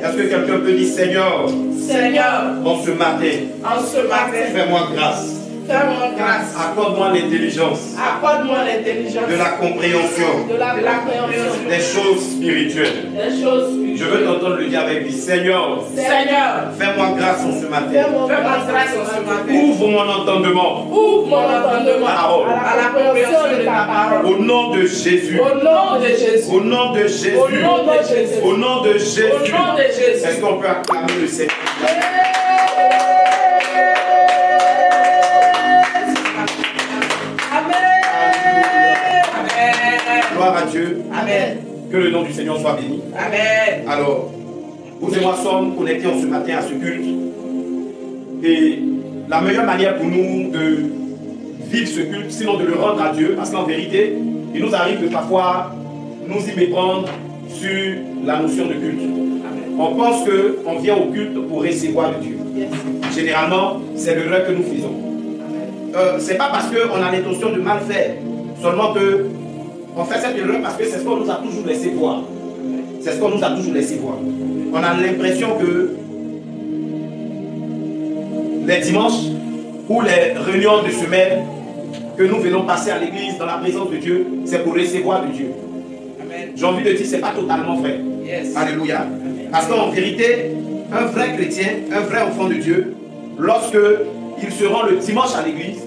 Est-ce que quelqu'un peut dire Seigneur, en ce matin, fais-moi grâce. Fais-moi grâce. Accorde-moi l'intelligence. Accorde-moi l'intelligence. De la compréhension. De la compréhension. Des choses spirituelles. Des choses spirituelles. Je veux t'entendre le dire avec lui. Seigneur. Fais-moi grâce en ce matin. Fais-moi grâce en ce matin. Ouvre mon entendement. Ouvre mon entendement. Parole. À la compréhension de ta parole. Au nom de Jésus. Au nom de Jésus. Au nom de Jésus. Au nom de Jésus. Au nom de Jésus. Au nom de Jésus. Est-ce qu'on peut acclamer le Seigneur? Gloire à Dieu. Amen. Que le nom du Seigneur soit béni. Amen. Alors, vous et moi sommes connectés en ce matin à ce culte. Et la meilleure manière pour nous de vivre ce culte, sinon de le rendre à Dieu, parce qu'en vérité, il nous arrive de parfois nous y méprendre sur la notion de culte. Amen. On pense qu'on vient au culte pour recevoir de Dieu. Yes. Généralement, c'est l'erreur que nous faisons. C'est pas parce qu'on a l'intention de mal faire, seulement que on fait cette erreur parce que c'est ce qu'on nous a toujours laissé voir. C'est ce qu'on nous a toujours laissé voir. On a l'impression que les dimanches ou les réunions de semaine que nous venons passer à l'église dans la présence de Dieu, c'est pour recevoir de Dieu. J'ai envie de dire que ce n'est pas totalement vrai. Yes. Alléluia. Amen. Parce qu'en vérité, un vrai chrétien, un vrai enfant de Dieu, lorsque il se rend le dimanche à l'église,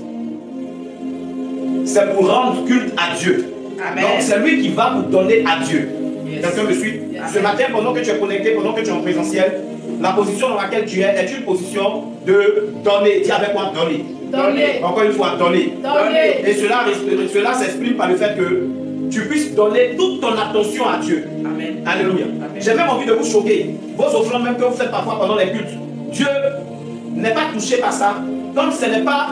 c'est pour rendre culte à Dieu. Amen. Donc c'est lui qui va vous donner à Dieu. Yes. Quelqu'un me suit? Yes. Ce matin, pendant que tu es connecté, pendant que tu es en présentiel, la position dans laquelle tu es est une position de donner. Dis avec moi, donner. Donner. Encore une fois, donner. Donner. Et cela s'exprime par le fait que tu puisses donner toute ton attention à Dieu. Amen. Alléluia. J'ai même envie de vous choquer. Vos offrandes même que vous faites parfois pendant les cultes, Dieu n'est pas touché par ça. Donc ce n'est pas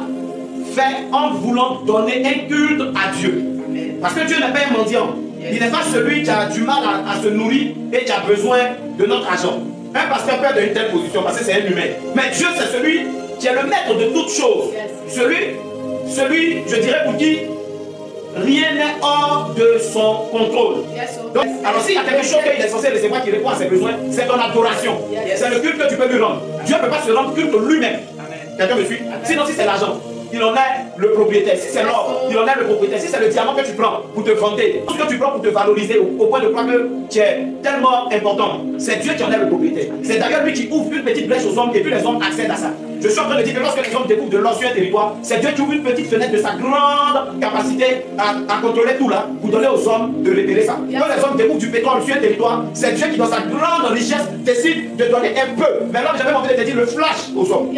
fait en voulant donner un culte à Dieu. Amen. Parce que Dieu n'est pas un mendiant. Yes. Il n'est pas celui qui a du mal à se nourrir et qui a besoin de notre argent. Un pasteur peut être dans une telle position parce que c'est un humain. Mais Dieu, c'est celui qui est le maître de toutes choses. Yes. Celui, je dirais pour qui rien n'est hors de son contrôle. Yes. Donc, alors s'il y a quelque chose qu'il est censé recevoir qui répond à ses besoins, c'est ton adoration. Yes. C'est le culte que tu peux lui rendre. Amen. Dieu ne peut pas se rendre culte lui-même. Quelqu'un me suit? Sinon, si c'est l'argent, il en est le propriétaire. Si c'est l'or, il en est le propriétaire. Si c'est le diamant que tu prends pour te vanter, tout ce que tu prends pour te valoriser au point de croire que tu es tellement important, c'est Dieu qui en est le propriétaire. C'est d'ailleurs lui qui ouvre une petite brèche aux hommes et puis les hommes accèdent à ça. Je suis en train de dire que lorsque les hommes découvrent de l'or sur un territoire, c'est Dieu qui ouvre une petite fenêtre de sa grande capacité à contrôler tout là, pour donner aux hommes de révéler ça. Quand les hommes découvrent du pétrole sur un territoire, c'est Dieu qui dans sa grande richesse décide de donner un peu. Maintenant j'ai même envie de te dire le flash aux hommes.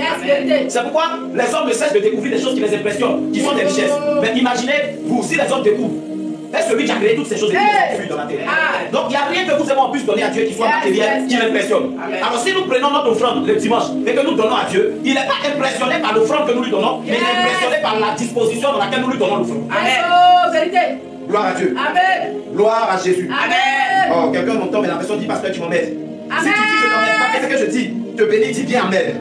C'est pourquoi les hommes ne cessent de découvrir des choses qui les impressionnent, qui sont des richesses. Mais imaginez, vous, si les hommes découvrent, est celui qui a créé toutes ces choses et qui les enfuit dans la terre. Donc il n'y a rien que vous et moi puisse donner à Dieu qui soit matériel, qui l'impressionne. Alors si nous prenons notre offrande le dimanche et que nous donnons à Dieu, il n'est pas impressionné par l'offrande que nous lui donnons, mais il est impressionné par la disposition dans laquelle nous lui donnons l'offrande. Amen. Gloire à Dieu. Amen. Gloire à Jésus. Amen. Oh, quelqu'un m'entend, mais la personne dit parce que tu m'emmènes. Si tu dis je t'emmène pas, qu'est-ce que je dis? Te bénis, dis bien Amen.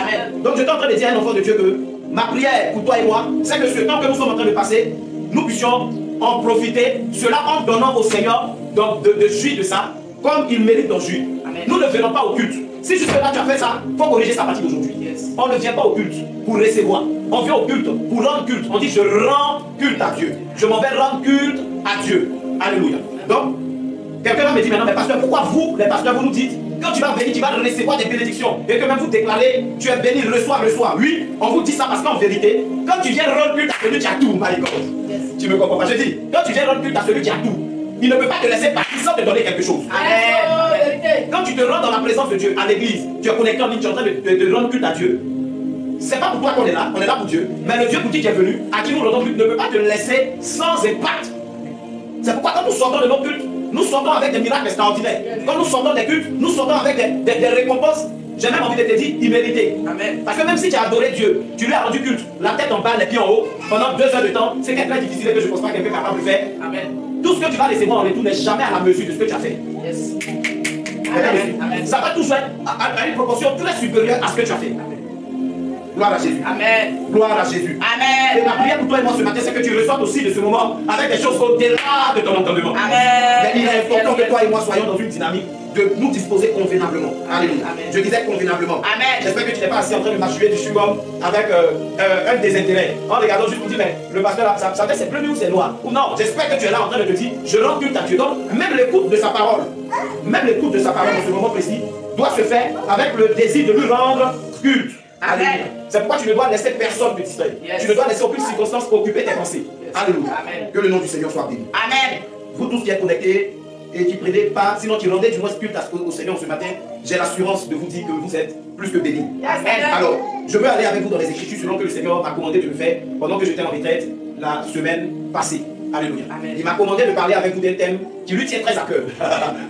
Amen. Donc je suis en train de dire à un enfant de Dieu que ma prière pour toi et moi, c'est que ce temps que nous sommes en train de passer, nous puissions en profiter, cela en donnant au Seigneur de jouir de ça, comme il mérite d'en jouir. Nous ne venons pas au culte. Si jusque-là tu as fait ça, il faut corriger ça à partir d'aujourd'hui. Yes. On ne vient pas au culte pour recevoir. On vient au culte pour rendre culte. On dit je rends culte à Dieu. Je m'en vais rendre culte à Dieu. Alléluia. Donc, quelqu'un va me dire maintenant, mais pasteur, pourquoi vous, les pasteurs, vous nous dites quand tu vas venir, tu vas recevoir des bénédictions et que même vous déclarez, tu es béni, reçois. Oui, on vous dit ça parce qu'en vérité, quand tu viens rendre culte à celui qui a tout, my God, yes. Tu me comprends pas? Je dis, quand tu viens rendre culte à celui qui a tout, il ne peut pas te laisser partir sans te donner quelque chose. Amen. Quand tu te rends dans la présence de Dieu, à l'église, tu es connecté en ligne, tu es en train de rendre culte à Dieu. C'est pas pour toi qu'on est là pour Dieu. Mais le Dieu pour qui tu es venu, à qui nous rendons culte, ne peut pas te laisser sans impact. C'est pourquoi quand nous sortons de nos cultes, nous sortons avec des miracles extraordinaires. Quand nous sortons des cultes, nous sortons avec des récompenses, j'ai même envie de te dire, imméritées. Amen. Parce que même si tu as adoré Dieu, tu lui as rendu culte, la tête en bas, les pieds en haut, pendant 2 heures de temps, c'est quelque chose de difficile que je ne pense pas quelqu'un est capable de faire. Amen. Tout ce que tu vas recevoir en retour n'est jamais à la mesure de ce que tu as fait. Yes. Amen. Ça va toujours être à une proportion très supérieure à ce que tu as fait. Gloire à Jésus. Amen. Gloire à Jésus. Amen. Et ma prière pour toi et moi ce matin, c'est que tu reçoites aussi de ce moment avec des choses au-delà de ton entendement. Amen. Mais il est important que toi et moi soyons dans une dynamique de nous disposer convenablement. Alléluia. Amen. Je disais convenablement. Amen. J'espère que tu n'es pas assis en train de m'achever du chewing-gum avec un désintérêt. En regardant juste pour dire, mais le pasteur là, ça c'est bleu ou c'est noir. Ou non, j'espère que tu es là en train de te dire, je rends culte à Dieu. Donc, même l'écoute de sa parole, en ce moment précis, doit se faire avec le désir de lui rendre culte. Alléluia. C'est pourquoi tu ne dois laisser personne te distraire. Yes. Tu ne dois laisser aucune circonstance occuper tes pensées. Yes. Alléluia. Amen. Que le nom du Seigneur soit béni. Amen. Vous tous qui êtes connectés et qui ne prenez pas, sinon qui rendez du moins culte au Seigneur ce matin, j'ai l'assurance de vous dire que vous êtes plus que bénis. Amen. Alors, je veux aller avec vous dans les Écritures selon que le Seigneur m'a commandé de le faire pendant que j'étais en retraite la semaine passée. Alléluia. Amen. Il m'a commandé de parler avec vous d'un thème qui lui tient très à cœur.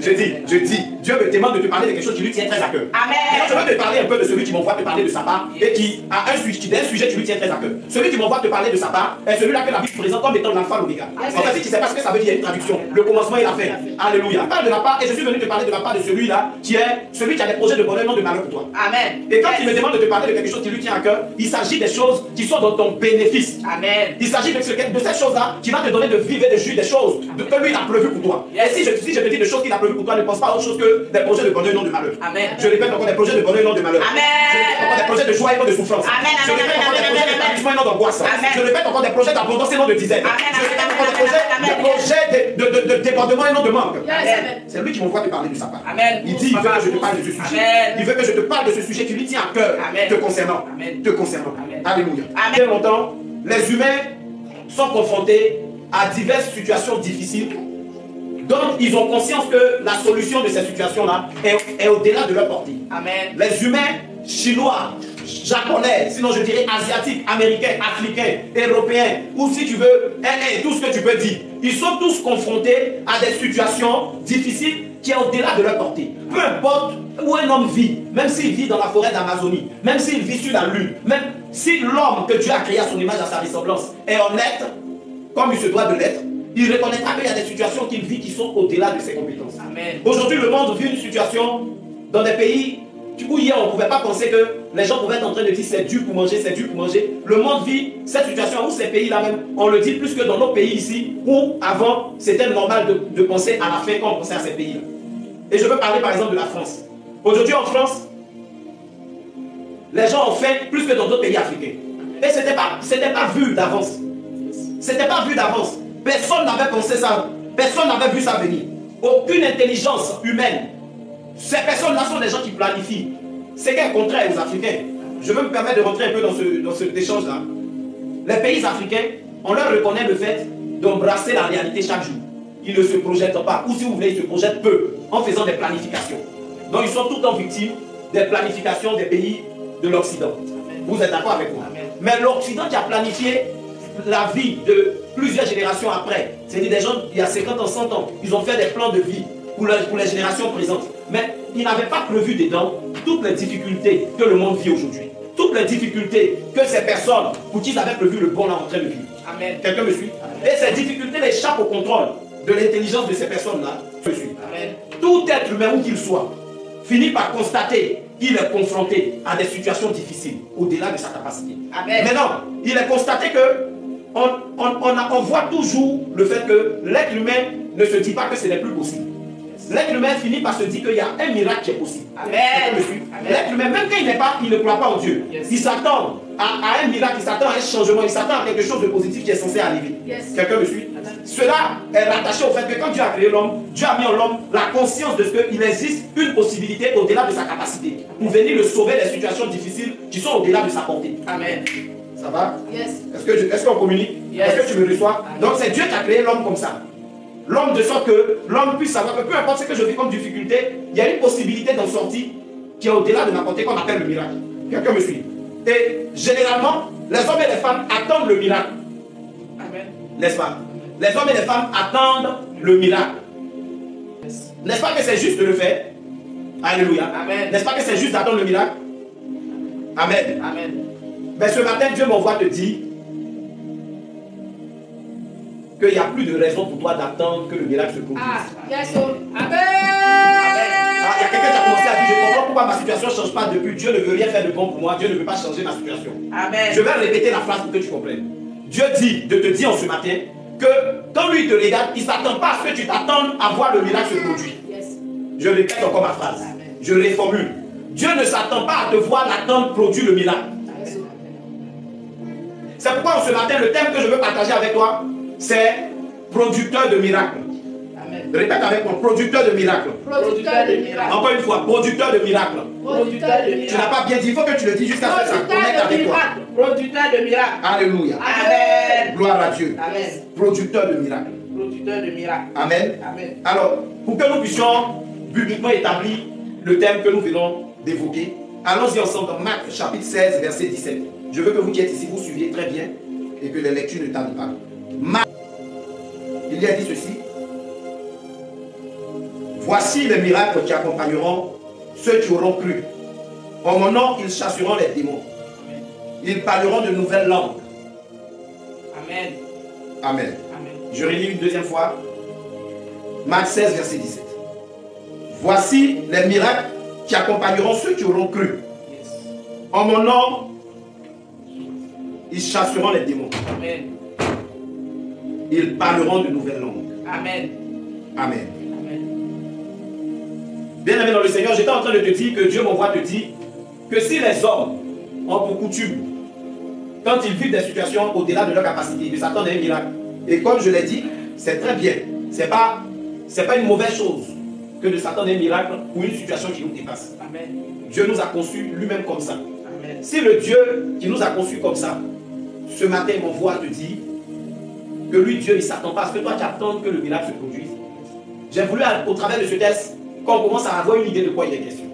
je dis, Dieu me demande de te parler de quelque chose qui lui tient très à cœur. Amen. Et je veux te parler un peu de celui qui m'envoie te parler de sa part et qui a un sujet qui lui tient très à cœur. Celui qui m'envoie te parler de sa part est celui-là que la Bible présente comme étant l'alpha l'oméga. En fait, si tu ne sais pas ce que ça veut dire, il y a une traduction. Le commencement et la fin. Alléluia. Parle de la part et je suis venu te parler de la part de celui-là qui est celui qui a des projets de bonheur, non de malheur pour toi. Amen. Et quand il me demande de te parler de quelque chose qui lui tient à cœur, il s'agit des choses qui sont dans ton bénéfice. Amen. Il s'agit de cette chose-là qui va te donner de vivre et de jouir des choses que lui il a prévu pour toi. Yes. Et si je te dis des choses qu'il a prévues pour toi, ne pense pas à autre chose que des projets de bonheur, non de malheur. Amen. Je répète encore des projets de bonheur, non de malheur. Amen. Je répète encore des projets de joie et non de souffrance. Amen. Je répète encore des projets d'établissement et non d'angoisse. Amen. Je répète encore des projets d'abondance et non de dizaine. Amen. Je répète encore des projets de débordement et non de manque. Amen. C'est lui qui m'envoie te parler de sa part. Amen. Il dit, il veut que je te parle de ce sujet. Amen. Il veut que je te parle de ce sujet qui lui tient à cœur, Amen. te concernant. Amen. Te concernant. Amen. Alléluia. Amen. Très longtemps, les humains sont confrontés à diverses situations difficiles. Donc, ils ont conscience que la solution de ces situations-là est au-delà de leur portée. Amen. Les humains chinois, japonais, sinon je dirais asiatiques, américains, africains, européens, ou si tu veux, tout ce que tu peux dire, ils sont tous confrontés à des situations difficiles qui sont au-delà de leur portée. Peu importe où un homme vit, même s'il vit dans la forêt d'Amazonie, même s'il vit sur la lune, même si l'homme que Dieu a créé à son image, à sa ressemblance, est honnête, comme il se doit de l'être, il reconnaîtra qu'il y a des situations qu'il vit qui sont au-delà de ses compétences. Amen. Aujourd'hui, le monde vit une situation dans des pays où hier on ne pouvait pas penser que les gens pouvaient être en train de dire c'est dur pour manger, c'est dur pour manger. Le monde vit cette situation où ces pays-là même, on le dit plus que dans nos pays ici, où avant c'était normal de penser à la faim quand on pensait à ces pays-là. Et je veux parler par exemple de la France. Aujourd'hui en France, les gens ont faim plus que dans d'autres pays africains. Et ce n'était pas vu d'avance. C'était pas vu d'avance. Personne n'avait pensé ça. Personne n'avait vu ça venir. Aucune intelligence humaine. Ces personnes-là sont des gens qui planifient. C'est qu'un contraire aux Africains. Je veux me permettre de rentrer un peu dans cet échange-là. Les pays africains, on leur reconnaît le fait d'embrasser la réalité chaque jour. Ils ne se projettent pas. Ou si vous voulez, ils se projettent peu en faisant des planifications. Donc ils sont tout le temps victimes des planifications des pays de l'Occident. Vous êtes d'accord avec moi? Mais l'Occident qui a planifié la vie de plusieurs générations après, c'est-à-dire des gens il y a 50 ans, 100 ans, ils ont fait des plans de vie pour les générations présentes. Mais ils n'avaient pas prévu dedans toutes les difficultés que le monde vit aujourd'hui. Toutes les difficultés que ces personnes, pour qui ils avaient prévu le bon, là, en train de vivre. Amen. Quelqu'un me suit? Et ces difficultés échappent au contrôle de l'intelligence de ces personnes-là. Me suit? Amen. Tout être humain, où qu'il soit, finit par constater qu'il est confronté à des situations difficiles, au-delà de sa capacité. Amen. Maintenant, il est constaté que on voit toujours le fait que l'être humain ne se dit pas que ce n'est plus possible. L'être humain finit par se dire qu'il y a un miracle qui est possible. Amen. L'être humain, même quand il ne croit pas en Dieu, Yes. il s'attend à un miracle, il s'attend à un changement, il s'attend à quelque chose de positif qui est censé arriver. Yes. Quelqu'un me suit? Cela est rattaché au fait que quand Dieu a créé l'homme, Dieu a mis en l'homme la conscience de ce qu'il existe une possibilité au-delà de sa capacité pour venir le sauver des situations difficiles qui sont au-delà de sa portée. Amen. Ça va? Yes. Est-ce qu'on communique? Yes. Est-ce que tu me reçois? Donc c'est Dieu qui a créé l'homme comme ça. L'homme de sorte que l'homme puisse savoir que peu importe ce que je vis comme difficulté, il y a une possibilité d'en sortir qui est au-delà de ma portée qu'on appelle le miracle. Quelqu'un me suit? Et généralement, les hommes et les femmes attendent le miracle. Amen. N'est-ce pas? Les hommes et les femmes attendent le miracle. Yes. N'est-ce pas que c'est juste de le faire? Alléluia. Amen. N'est-ce pas que c'est juste d'attendre le miracle? Amen. Amen. Mais ce matin, Dieu m'envoie te dire qu'il n'y a plus de raison pour toi d'attendre que le miracle se produise. Amen. Il y a quelqu'un qui a commencé à dire, je comprends pourquoi ma situation ne change pas depuis. Dieu ne veut rien faire de bon pour moi. Dieu ne veut pas changer ma situation. Amen. Je vais répéter la phrase pour que tu comprennes. Dieu dit de te dire en ce matin que quand lui te regarde, il ne s'attend pas à ce que tu t'attendes à voir le miracle se produire. Je répète encore ma phrase. Je réformule. Dieu ne s'attend pas à te voir l'attendre produire le miracle. C'est pourquoi ce matin, le thème que je veux partager avec toi, c'est producteur de miracles. Amen. Répète avec moi, producteur de miracles. Producteur de miracles. Encore une fois, producteur de miracles. Producteur de Tu miracles. n'as pas bien dit, il faut que tu le dises jusqu'à ce que ça connecte Producteur de avec toi. miracles. Producteur de miracles. Alléluia. Amen. Gloire à Dieu. Amen. Producteur de miracles. Producteur de miracles. Amen. Amen. Alors, pour que nous puissions bibliquement établir le thème que nous venons d'évoquer, allons-y ensemble dans Marc chapitre 16, verset 17. Je veux que vous qui êtes ici, vous suiviez très bien et que les lectures ne tardent pas. Marc, il y a dit ceci. Voici les miracles qui accompagneront ceux qui auront cru. En mon nom, ils chasseront les démons. Ils parleront de nouvelles langues. Amen. Amen. Amen. Je relis une deuxième fois. Marc 16, verset 17. Voici les miracles qui accompagneront ceux qui auront cru. Yes. En mon nom, ils chasseront les démons. Amen. Ils parleront de nouvelles langues. Amen. Amen. Amen. Bien-aimé dans le Seigneur, j'étais en train de te dire que Dieu m'envoie te dire que si les hommes ont pour coutume, quand ils vivent des situations au-delà de leur capacité, de s'attendre à un miracle, et comme je l'ai dit, c'est très bien. C'est pas une mauvaise chose que de s'attendre à un miracle pour une situation qui nous dépasse. Amen. Dieu nous a conçus lui-même comme ça. Amen. Si le Dieu qui nous a conçus comme ça, ce matin m'envoie te dire que lui, Dieu, il ne s'attend pas à ce que toi tu attends que le miracle se produise. J'ai voulu, au travers de ce texte, qu'on commence à avoir une idée de quoi il est question.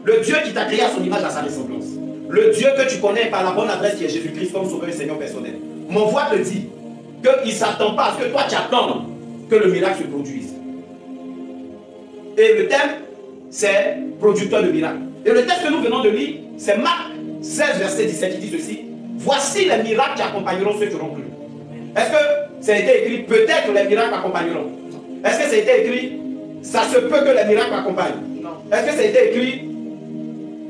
Le Dieu qui t'a créé à son image, à sa ressemblance. Le Dieu que tu connais par la bonne adresse qui est Jésus-Christ comme sauveur et Seigneur personnel. M'envoie te dire qu'il ne s'attend pas à ce que toi tu attends que le miracle se produise. Et le thème, c'est producteur de miracles. Et le texte que nous venons de lire, c'est Marc 16, verset 17, qui dit ceci. Voici les miracles qui accompagneront ceux qui auront cru. Est-ce que ça a été écrit, peut-être les miracles accompagneront? Est-ce que ça a été écrit, ça se peut que les miracles accompagnent? Non. Est-ce que ça a été écrit,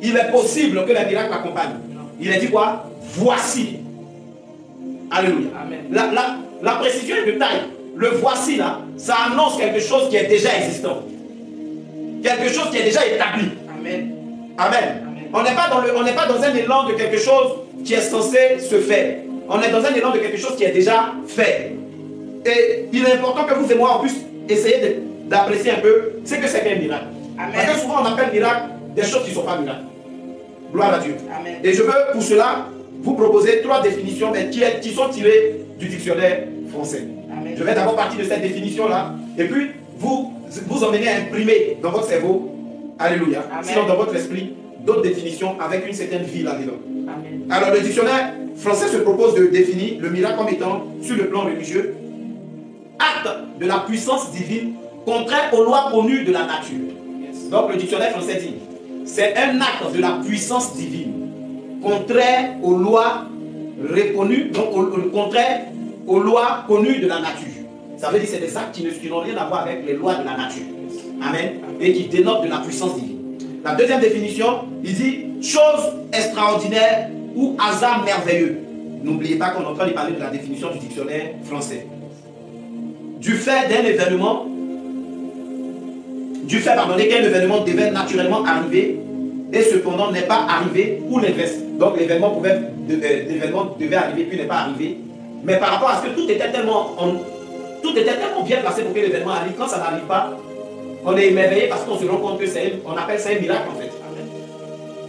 il est possible que les miracles accompagnent? Il a dit quoi? Voici. Alléluia. Amen. La précision est de taille. Le voici là, ça annonce quelque chose qui est déjà existant. Quelque chose qui est déjà établi. Amen. Amen. On n'est pas dans un élan de quelque chose qui est censé se faire. On est dans un élan de quelque chose qui est déjà fait. Et il est important que vous et moi, en plus, essayer d'apprécier un peu ce que c'est qu'un miracle. Amen. Parce que souvent, on appelle miracle des choses qui ne sont pas miracles. Gloire à Dieu. Amen. Et je veux, pour cela, vous proposer 3 définitions mais qui sont tirées du dictionnaire français. Amen. Je vais d'abord partir de cette définition-là, et puis vous emmener à imprimer dans votre cerveau, alléluia, Amen. sinon dans votre esprit, d'autres définitions avec une certaine vie là-dedans. Amen. Alors le dictionnaire français se propose de définir le miracle comme étant, sur le plan religieux, acte de la puissance divine contraire aux lois connues de la nature. Yes. Donc le dictionnaire français dit, c'est un acte de la puissance divine contraire aux lois reconnues, donc contraire aux lois connues de la nature. Ça veut dire que c'est des actes qui n'ont rien à voir avec les lois de la nature. Amen. Et qui dénotent de la puissance divine. La deuxième définition, il dit chose extraordinaire ou hasard merveilleux. N'oubliez pas qu'on est en train de parler de la définition du dictionnaire français. Du fait d'un événement, qu'un événement devait naturellement arriver et cependant n'est pas arrivé ou l'inverse. Donc l'événement devait arriver puis n'est pas arrivé. Mais par rapport à ce que tout était tellement bien placé pour que l'événement arrive, quand ça n'arrive pas, on est émerveillé parce qu'on se rend compte que on appelle ça un miracle en fait. Amen.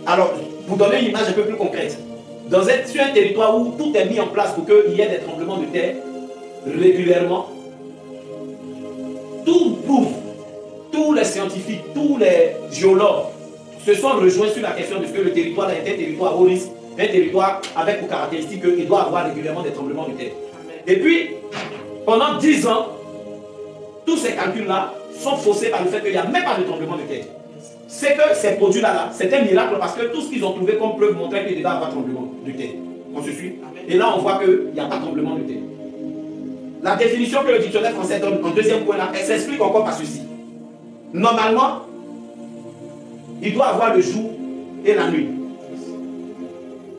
Alors, pour donner une image un peu plus concrète, sur un territoire où tout est mis en place pour qu'il y ait des tremblements de terre régulièrement, tout prouve, tous les scientifiques, tous les géologues se sont rejoints sur la question de ce que le territoire est un territoire haut risque, un territoire avec pour caractéristique qu'il doit avoir régulièrement des tremblements de terre. Amen. Et puis, pendant 10 ans, tous ces calculs-là sont faussés par le fait qu'il n'y a même pas de tremblement de terre. C'est que ces produits-là, c'est un miracle parce que tout ce qu'ils ont trouvé comme preuve montrait qu'il devait avoir tremblement de terre. On se suit? Amen. Et là, on voit qu'il n'y a pas de tremblement de terre. la définition que le dictionnaire français donne en deuxième point là, elle s'explique encore par ceci. Normalement, il doit avoir le jour et la nuit.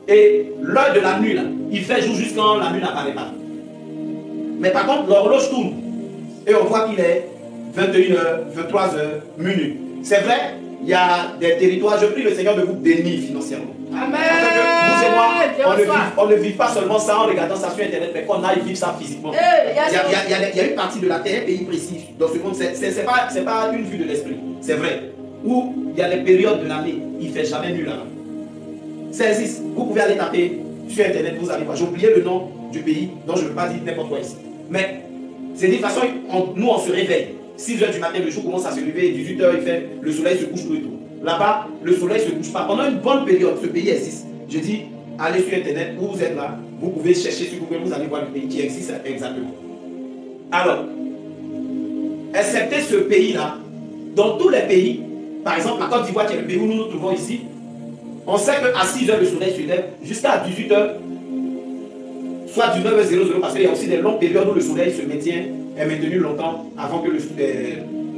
Et l'heure de la nuit, là, il fait jour jusqu'à quand la nuit n'apparaît pas. Mais par contre, l'horloge tourne. Et on voit qu'il est 21h, 23h, minuit. C'est vrai, il y a des territoires, je prie le Seigneur de vous bénir financièrement. Amen. Vous et moi, on ne vit pas seulement ça en regardant ça sur Internet, mais qu'on aille vivre ça physiquement. Il y a une partie de la terre, un pays précis. Dans ce monde, c'est pas une vue de l'esprit. C'est vrai. Où il y a des périodes de l'année, il ne fait jamais nuit là-bas. Ça existe. Vous pouvez aller taper sur Internet, vous allez voir. J'ai oublié le nom du pays, donc je ne veux pas dire n'importe quoi ici. Mais c'est de toute façon, nous on se réveille. 6h du matin, le jour commence à se lever, 18h, le soleil se couche tout et tout. Là-bas, le soleil ne se couche pas. Pendant une bonne période, ce pays existe. Je dis, allez sur Internet, où vous êtes là, vous pouvez chercher sur Google, vous allez voir le pays qui existe exactement. Alors, excepté ce pays-là, dans tous les pays, par exemple la Côte d'Ivoire qui est le pays où nous nous trouvons ici, on sait qu'à 6h le soleil se lève jusqu'à 18h, soit 19h00, parce qu'il y a aussi des longues périodes où le soleil se maintient, est maintenu longtemps avant que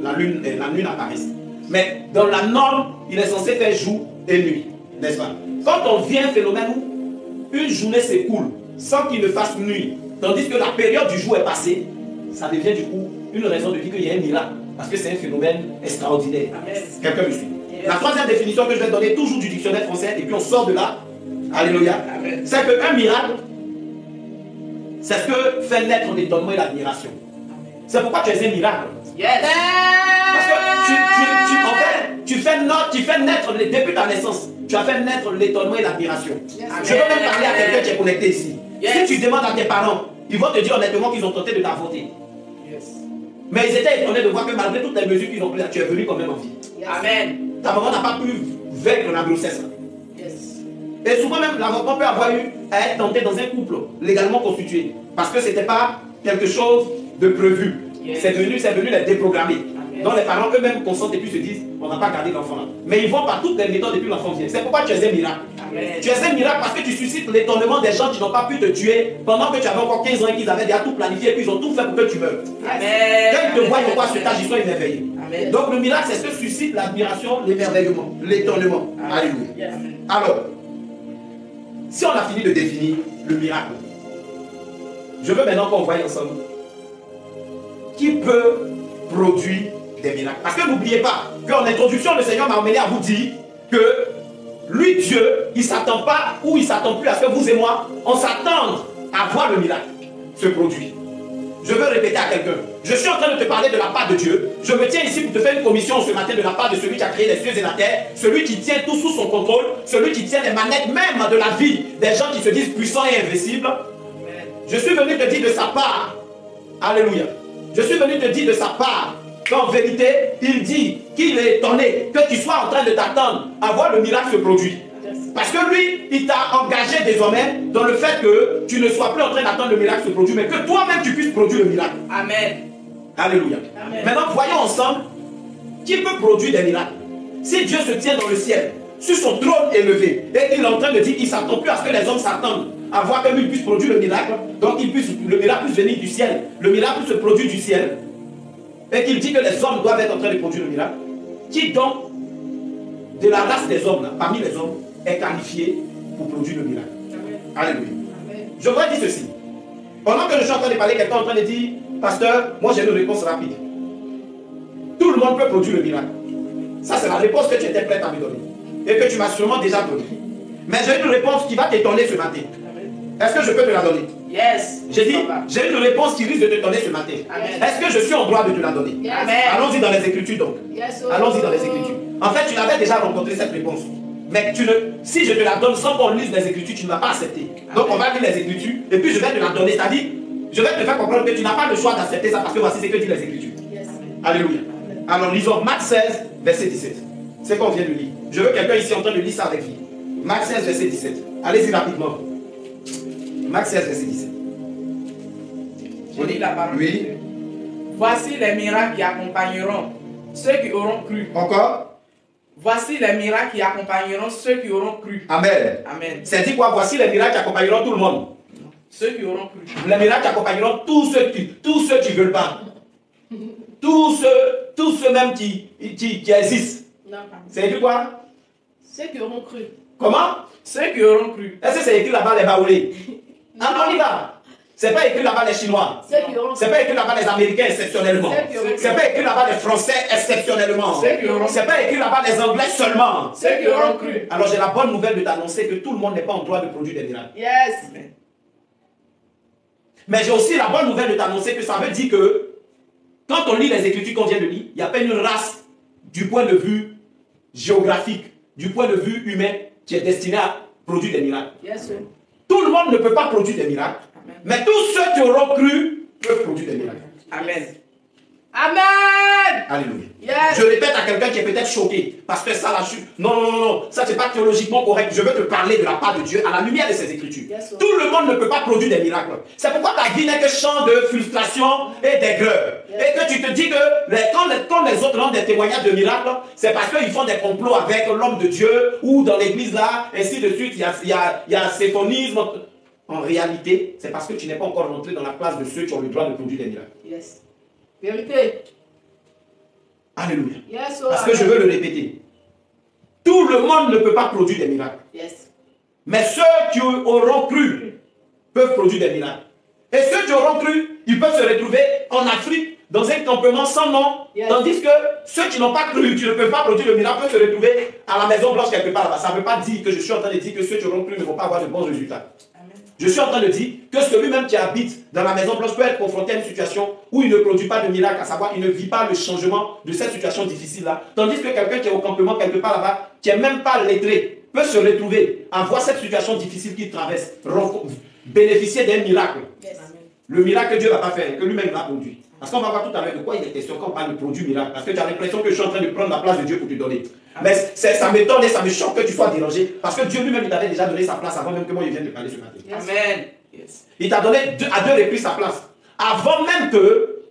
la nuit n'apparaisse. Mais dans la norme, il est censé faire jour et nuit, n'est-ce pas? Quand on vit un phénomène où une journée s'écoule sans qu'il ne fasse nuit, tandis que la période du jour est passée, ça devient du coup une raison de dire qu'il y a un miracle, parce que c'est un phénomène extraordinaire. Quelqu'un me suit? La troisième définition que je vais donner, toujours du dictionnaire français, et puis on sort de là, alléluia, c'est qu'un miracle, c'est ce que fait naître l'étonnement et l'admiration. C'est pourquoi tu es un miracle. Yes. Parce que tu fais naître, depuis ta naissance, tu as fait naître l'étonnement et l'admiration. Yes. Je veux même parler à quelqu'un qui est connecté ici. Yes. Si tu demandes à tes parents, ils vont te dire honnêtement qu'ils ont tenté de t'avorter. Yes. Mais ils étaient étonnés de voir que malgré toutes les mesures qu'ils ont prises, tu es venu quand même en vie. Yes. Amen. Ta maman n'a pas pu vaincre la grossesse. Yes. Et souvent même, l'avortement peut avoir eu à être tenté dans un couple légalement constitué. Parce que ce n'était pas quelque chose de prévu. Yes. C'est venu les déprogrammer. Amen. Donc les parents eux-mêmes consentent et puis se disent, on n'a pas gardé l'enfant là. Mais ils vont par toutes les méthodes depuis l'enfant vient. C'est pourquoi tu es un miracle. Amen. Tu es un miracle parce que tu suscites l'étonnement des gens qui n'ont pas pu te tuer pendant que tu avais encore 15 ans et qu'ils avaient déjà tout planifié et puis ils ont tout fait pour que tu meurs. Amen. Quand ils te voient, ils te voient sur ta ils sont émerveillés. Amen. Donc le miracle, c'est ce que suscite l'admiration, l'émerveillement, l'étonnement. Alléluia. Yes. Alors, si on a fini de définir le miracle, je veux maintenant qu'on voie ensemble qui peut produire des miracles. Parce que n'oubliez pas qu'en introduction, le Seigneur m'a amené à vous dire que lui, Dieu, il ne s'attend pas ou il ne s'attend plus à ce que vous et moi, on s'attende à voir le miracle se produire. Je veux répéter à quelqu'un, je suis en train de te parler de la part de Dieu. Je me tiens ici pour te faire une commission ce matin de la part de celui qui a créé les cieux et la terre, celui qui tient tout sous son contrôle, celui qui tient les manettes même de la vie des gens qui se disent puissants et invincibles. Je suis venu te dire de sa part, alléluia, je suis venu te dire de sa part qu'en vérité, il dit qu'il est étonné que tu sois en train de t'attendre à voir le miracle se produire. Parce que lui, il t'a engagé désormais dans le fait que tu ne sois plus en train d'attendre le miracle se produire, mais que toi-même tu puisses produire le miracle. Amen. Alléluia. Amen. Maintenant, voyons ensemble qui peut produire des miracles. Si Dieu se tient dans le ciel, sur son trône élevé, et qu'il est en train de dire qu'il ne s'attend plus à ce que les hommes s'attendent à voir que lui puisse produire le miracle, donc le miracle puisse venir du ciel, le miracle puisse se produire du ciel, et qu'il dit que les hommes doivent être en train de produire le miracle, qui donc, de la race des hommes, là, parmi les hommes, est qualifié pour produire le miracle. Amen. Alléluia. Amen. Je voudrais dire ceci. Pendant que je suis en train de parler, quelqu'un est en train de dire, pasteur, moi j'ai une réponse rapide. Tout le monde peut produire le miracle. Ça, c'est la réponse que tu étais prête à me donner. Et que tu m'as sûrement déjà donnée. Mais j'ai une réponse qui va t'étonner ce matin. Est-ce que je peux te la donner? Yes. J'ai dit, j'ai une réponse qui risque de te donner ce matin. Est-ce que je suis en droit de te la donner? Yes. Allons-y dans les Écritures donc. Yes. Allons-y dans les Écritures. En fait, tu l'avais déjà rencontré cette réponse. Mais si je te la donne sans qu'on lise les Écritures, tu ne vas pas accepter. Donc on va lire les Écritures et puis je vais te la donner. C'est-à-dire, je vais te faire comprendre que tu n'as pas le choix d'accepter ça parce que voici ce que disent les Écritures. Yes. Alléluia. Alors lisons Marc 16, verset 17. C'est qu'on vient de lire. Je veux quelqu'un ici en train de lire ça avec lui. Marc 16, verset 17. Allez-y rapidement. Marc 16, verset 17. Je lis la parole. Oui. Voici les miracles qui accompagneront ceux qui auront cru. Encore. Voici les miracles qui accompagneront ceux qui auront cru. Amen. Amen. C'est dit quoi? Voici les miracles qui accompagneront tout le monde. Ceux qui auront cru. Les miracles qui accompagneront tous ceux qui veulent pas. Tous ceux même qui existent. C'est écrit quoi? Ceux qui auront cru. Comment? Ceux qui auront cru. Est-ce que c'est écrit là-bas les Baoulés? On y va. C'est pas écrit là-bas les Chinois. C'est pas écrit là-bas les Américains exceptionnellement. C'est pas écrit là-bas les Français exceptionnellement. C'est pas écrit là-bas les Anglais seulement. Ceux qui auront cru. Alors j'ai la bonne nouvelle de t'annoncer que tout le monde n'est pas en droit de produire des miracles. Yes. Mais j'ai aussi la bonne nouvelle de t'annoncer que ça veut dire que quand on lit les Écritures qu'on vient de lire, il n'y a pas une race du point de vue géographique, du point de vue humain qui est destinée à produire des miracles. Yes, sir. Tout le monde ne peut pas produire des miracles. Amen. Mais tous ceux qui auront cru peuvent produire des miracles. Amen. Amen. Alléluia. Yes. Je répète à quelqu'un qui est peut-être choqué, parce que ça, là, non, ça c'est pas théologiquement correct. Je veux te parler de la part de Dieu à la lumière de ses Écritures. Yes, sir. Tout le monde ne peut pas produire des miracles. C'est pourquoi ta vie n'est que champ de frustration et d'aigreur. Yes. Et que tu te dis que quand les autres rendent des témoignages de miracles, c'est parce qu'ils font des complots avec l'homme de Dieu ou dans l'église là, ainsi de suite. Il y a séphonisme. En réalité, c'est parce que tu n'es pas encore rentré dans la place de ceux qui ont le droit de produire des miracles. Yes. Vérité. Alléluia. Yes, Parce que je veux le répéter. Tout le monde ne peut pas produire des miracles. Yes. Mais ceux qui auront cru peuvent produire des miracles. Et ceux qui auront cru, ils peuvent se retrouver en Afrique, dans un campement sans nom. Yes. Tandis que ceux qui n'ont pas cru, qui ne peuvent pas produire le miracle, peuvent se retrouver à la Maison Blanche quelque part là-bas. Ça ne veut pas dire que je suis en train de dire que ceux qui auront cru ne vont pas avoir de bons résultats. Je suis en train de dire que celui-même qui habite dans la Maison Blanche peut être confronté à une situation où il ne produit pas de miracle, à savoir il ne vit pas le changement de cette situation difficile-là. Tandis que quelqu'un qui est au campement quelque part là-bas, qui n'est même pas lettré, peut se retrouver à voir cette situation difficile qu'il traverse, bénéficier d'un miracle. Yes. Le miracle que Dieu ne va pas faire, que lui-même va produire. Parce qu'on va voir tout à l'heure de quoi il est question quand on parle de produit miracle. Parce que tu as l'impression que je suis en train de prendre la place de Dieu pour te donner. Mais ça m'étonne et ça me choque que tu sois dérangé. Parce que Dieu lui-même, il t'avait déjà donné sa place avant même que moi je vienne te parler ce matin. Yes. Amen. Yes. Il t'a donné à deux reprises sa place. Avant même que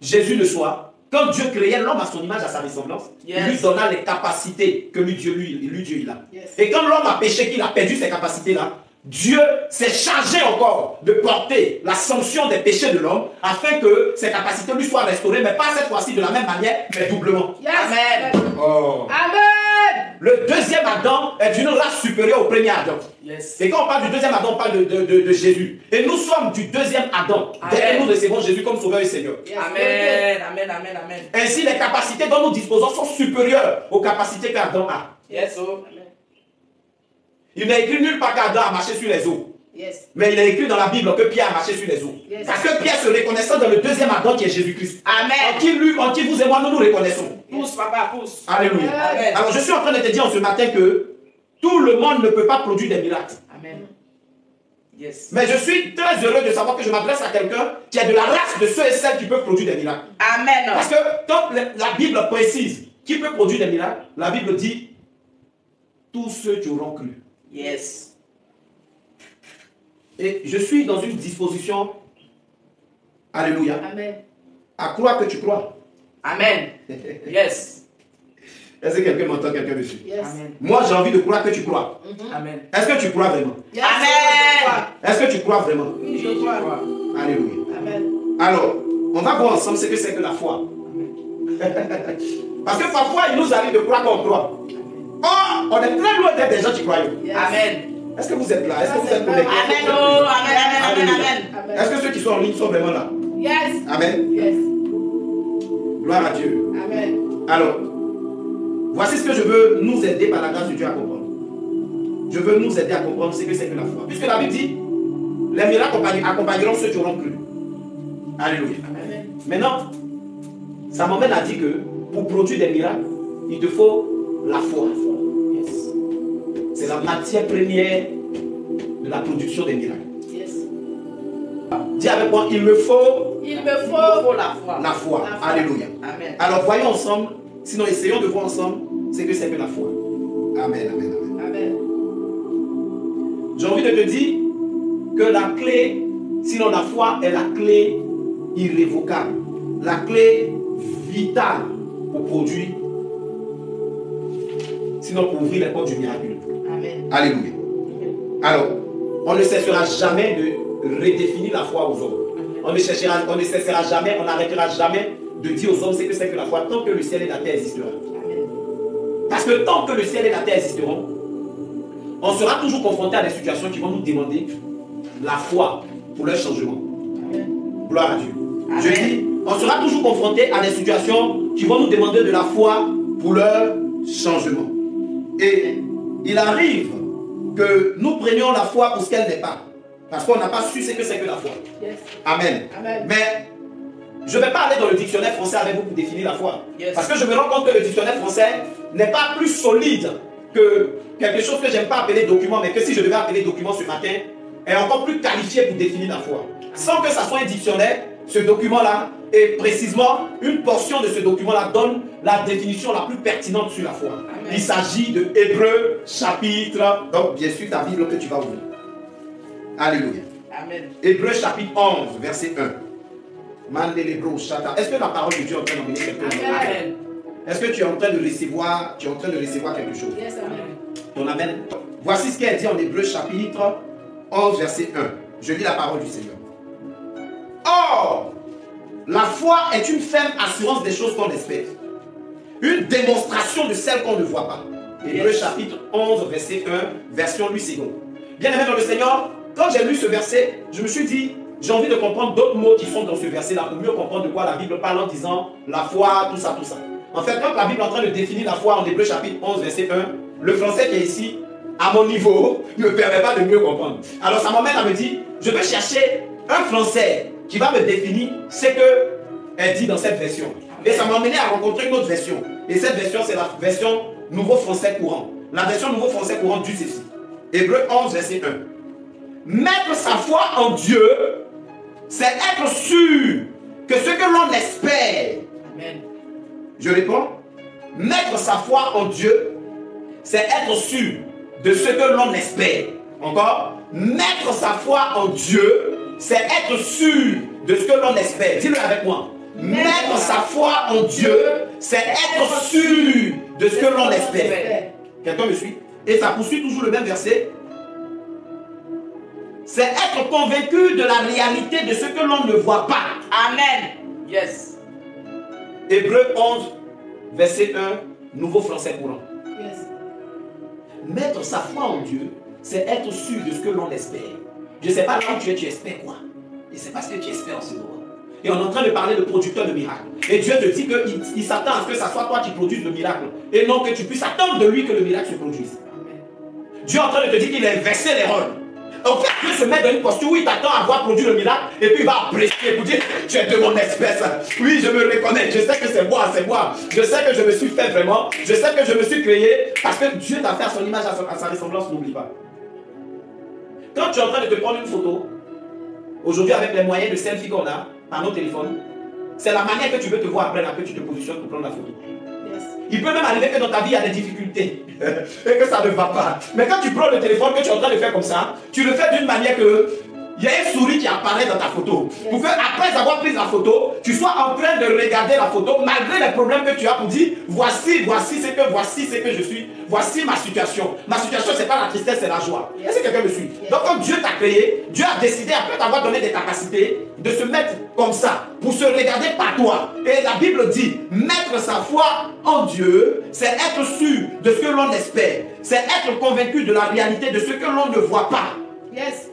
Jésus ne soit, quand Dieu créait l'homme à son image, à sa ressemblance, Yes. il lui donna les capacités que Dieu il a. Yes. Et quand l'homme a péché, qu'il a perdu ces capacités-là, Dieu s'est chargé encore de porter la sanction des péchés de l'homme afin que ses capacités lui soient restaurées, mais pas cette fois-ci de la même manière, mais doublement. Yes. Amen. Oh. Amen. Le deuxième Adam est d'une race supérieure au premier Adam. Yes. Et quand on parle du deuxième Adam, on parle de Jésus. Et nous sommes du deuxième Adam. Dès que nous recevons Jésus comme Sauveur et Seigneur. Yes. Amen. Amen. Amen. Amen. Ainsi, les capacités dont nous disposons sont supérieures aux capacités qu'Adam a. Yes. Oh. Amen. Il n'est écrit nulle part qu'Adam a marché sur les eaux. Yes. Mais il est écrit dans la Bible que Pierre a marché sur les eaux. Yes. Parce que Pierre se reconnaissant dans le deuxième Adam qui est Jésus-Christ. Amen. En qui vous et moi, nous nous reconnaissons. Pousse, papa, pousse. Alléluia. Amen. Alors je suis en train de te dire ce matin que tout le monde ne peut pas produire des miracles. Amen. Yes. Mais je suis très heureux de savoir que je m'adresse à quelqu'un qui est de la race de ceux et celles qui peuvent produire des miracles. Amen. Parce que quand la Bible précise qui peut produire des miracles, la Bible dit tous ceux qui auront cru. Yes. Et je suis dans une disposition, alléluia, Amen. à croire que tu crois. Amen. Yes. Est-ce que quelqu'un m'entend, quelqu'un dessus? Yes. Amen. Moi, j'ai envie de croire que tu crois. Amen. Est-ce que tu crois vraiment? Yes. Amen. Est-ce que tu crois vraiment? Oui, je crois. Alléluia. Amen. Alors, on va voir ensemble ce que c'est que la foi. Parce que parfois, il nous arrive de croire qu'on croit. Oh, on est très loin d'être des gens qui croient. Yes. Amen. Est-ce que vous êtes là? Est-ce que vous êtes connectés? Amen. Oh, amen. Amen. Amen. Amen. Amen. Est-ce que ceux qui sont en ligne sont vraiment là? Yes. Amen. Yes. Gloire à Dieu. Amen. Alors, voici ce que je veux nous aider par la grâce de Dieu à comprendre. Je veux nous aider à comprendre ce que c'est que la foi. Puisque la Bible dit, les miracles accompagneront ceux qui auront cru. Alléluia. Amen. Maintenant, ça m'emmène à dire que pour produire des miracles, il te faut la foi. Yes. C'est la matière première de la production des miracles. Yes. Dis avec moi, il me faut Il me Il me faut faut la foi. la foi. La foi. Alléluia. Amen. Alors voyons ensemble, sinon essayons de voir ensemble ce que c'est que la foi. Amen, amen, amen. Amen. J'ai envie de te dire que la clé, sinon la foi est la clé irrévocable, la clé vitale pour produire, sinon pour ouvrir les portes du miracle. Amen. Alléluia. Alors, on ne cessera jamais redéfinir la foi aux hommes. On ne cessera jamais, on n'arrêtera jamais de dire aux hommes ce que c'est que la foi tant que le ciel et la terre existeront. Parce que tant que le ciel et la terre existeront, on sera toujours confronté à des situations qui vont nous demander la foi pour leur changement. Gloire à Dieu. Amen. Je dis, on sera toujours confronté à des situations qui vont nous demander de la foi pour leur changement. Et il arrive que nous prenions la foi pour ce qu'elle n'est pas. Parce qu'on n'a pas su ce que c'est que la foi. Yes. Amen. Amen. Mais je ne vais pas aller dans le dictionnaire français avec vous pour définir la foi. Yes. Parce que je me rends compte que le dictionnaire français n'est pas plus solide que quelque chose que je n'aime pas appeler document, mais que si je devais appeler document ce matin, est encore plus qualifié pour définir la foi. Sans que ça soit un dictionnaire, ce document-là, et précisément une portion de ce document-là donne la définition la plus pertinente sur la foi. Amen. Il s'agit de Hébreux chapitre, donc bien sûr ta Bible que tu vas ouvrir. Alléluia. Amen. Hébreux chapitre 11, verset 1. Est-ce que la parole de Dieu est en train d'emmener quelque chose? Amen. Est-ce que tu es en train de recevoir, quelque chose? Yes, amen. Ton amen. Voici ce qui est dit en Hébreux chapitre 11, verset 1. Je lis la parole du Seigneur. Or, la foi est une ferme assurance des choses qu'on espère. Une démonstration de celles qu'on ne voit pas. Hébreux chapitre 11, verset 1, version Louis II. Bien aimé dans le Seigneur, quand j'ai lu ce verset, je me suis dit, j'ai envie de comprendre d'autres mots qui sont dans ce verset-là pour mieux comprendre de quoi la Bible parle en disant la foi, tout ça, tout ça. En fait, quand la Bible est en train de définir la foi en Hébreux chapitre 11, verset 1, le français qui est ici, à mon niveau, ne me permet pas de mieux comprendre. Alors ça m'amène à me dire, je vais chercher un français qui va me définir ce qu'elle dit dans cette version. Et ça m'a amené à rencontrer une autre version. Et cette version, c'est la version Nouveau Français Courant. La version Nouveau Français Courant dit ceci. Hébreux 11, verset 1. Mettre sa foi en Dieu, c'est être sûr que ce que l'on espère. Amen. Je réponds. Mettre sa foi en Dieu, c'est être sûr de ce que l'on espère. Encore. Mettre sa foi en Dieu, c'est être sûr de ce que l'on espère. Dis-le avec moi. Mettre sa foi en Dieu, c'est être sûr de ce que l'on espère. Quelqu'un me suit? Et ça poursuit toujours le même verset. C'est être convaincu de la réalité de ce que l'on ne voit pas. Amen. Yes. Hébreux 11, verset 1, Nouveau Français Courant. Yes. Mettre sa foi en Dieu, c'est être sûr de ce que l'on espère. Je ne sais pas là où tu es, tu espères quoi? Je ne sais pas ce que tu espères en ce moment. Et on est en train de parler de producteur de miracles. Et Dieu te dit qu'il s'attend à ce que ce soit toi qui produises le miracle. Et non que tu puisses attendre de lui que le miracle se produise. Amen. Dieu est en train de te dire qu'il a inversé les rôles. En fait, Dieu se met dans une posture où il t'attend à voir produire le miracle. Et puis il va apprécier pour dire, tu es de mon espèce. Oui, je me reconnais. Je sais que c'est moi, c'est moi. Je sais que je me suis fait vraiment. Je sais que je me suis créé. Parce que Dieu t'a fait à son image, à sa ressemblance, n'oublie pas. Quand tu es en train de te prendre une photo, aujourd'hui avec les moyens de selfie qu'on a, par nos téléphones, c'est la manière que tu veux te voir après là que tu te positionnes pour prendre la photo. Yes. Il peut même arriver que dans ta vie il y a des difficultés et que ça ne va pas. Mais quand tu prends le téléphone que tu es en train de faire comme ça, tu le fais d'une manière que il y a une souris qui apparaît dans ta photo. Yes. Pour que après avoir pris la photo, tu sois en train de regarder la photo malgré les problèmes que tu as pour dire voici ce que je suis, voici ma situation. Ma situation, c'est pas la tristesse, c'est la joie. Yes. Est-ce que quelqu'un me suit? Yes. Donc quand Dieu t'a créé, Dieu a décidé, après t'avoir donné des capacités, de se mettre comme ça, pour se regarder par toi. Et la Bible dit, mettre sa foi en Dieu, c'est être sûr de ce que l'on espère. C'est être convaincu de la réalité de ce que l'on ne voit pas. Yes.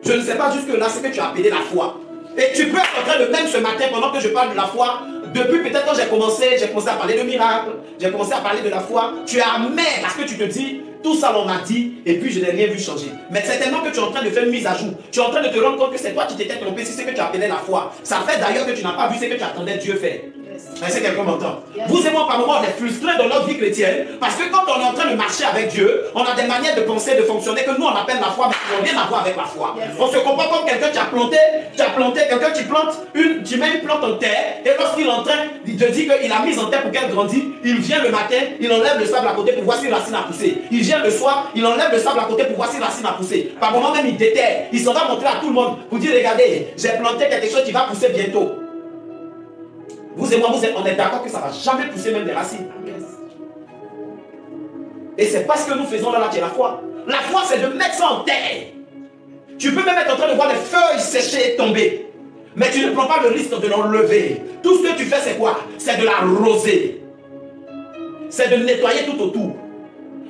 Je ne sais pas jusque-là ce que tu as appelé la foi. Et tu peux être en train de, même ce matin, pendant que je parle de la foi, depuis peut-être quand j'ai commencé à parler de miracles, j'ai commencé à parler de la foi, tu es amer parce que tu te dis, tout ça l'on m'a dit, et puis je n'ai rien vu changer. Mais certainement que tu es en train de faire une mise à jour. Tu es en train de te rendre compte que c'est toi qui t'étais trompé, si c'est ce que tu appelais la foi. Ça fait d'ailleurs que tu n'as pas vu ce que tu attendais Dieu faire. Est-ce que quelqu'un m'entend? Vous et moi, par moments, on est frustrés dans notre vie chrétienne parce que quand on est en train de marcher avec Dieu, on a des manières de penser, de fonctionner que nous on appelle la foi, mais qui n'ont rien à voir avec la foi. On se comporte comme quelqu'un qui a planté, quelqu'un qui plante tu mets une plante en terre, et lorsqu'il est en train de dire qu'il a mis en terre pour qu'elle grandisse, il vient le matin, il enlève le sable à côté pour voir si la racine a poussé. Il vient le soir, il enlève le sable à côté pour voir si la racine a poussé. Par moment même, il déterre, il s'en va montrer à tout le monde pour dire regardez, j'ai planté quelque chose qui va pousser bientôt. Vous et moi, on est d'accord que ça ne va jamais pousser même des racines. Yes. Et c'est parce que nous faisons là qui est la foi. La foi, c'est de mettre ça en terre. Tu peux même être en train de voir les feuilles sécher et tomber. Mais tu ne prends pas le risque de l'enlever. Tout ce que tu fais, c'est quoi? C'est de l'arroser. C'est de nettoyer tout autour.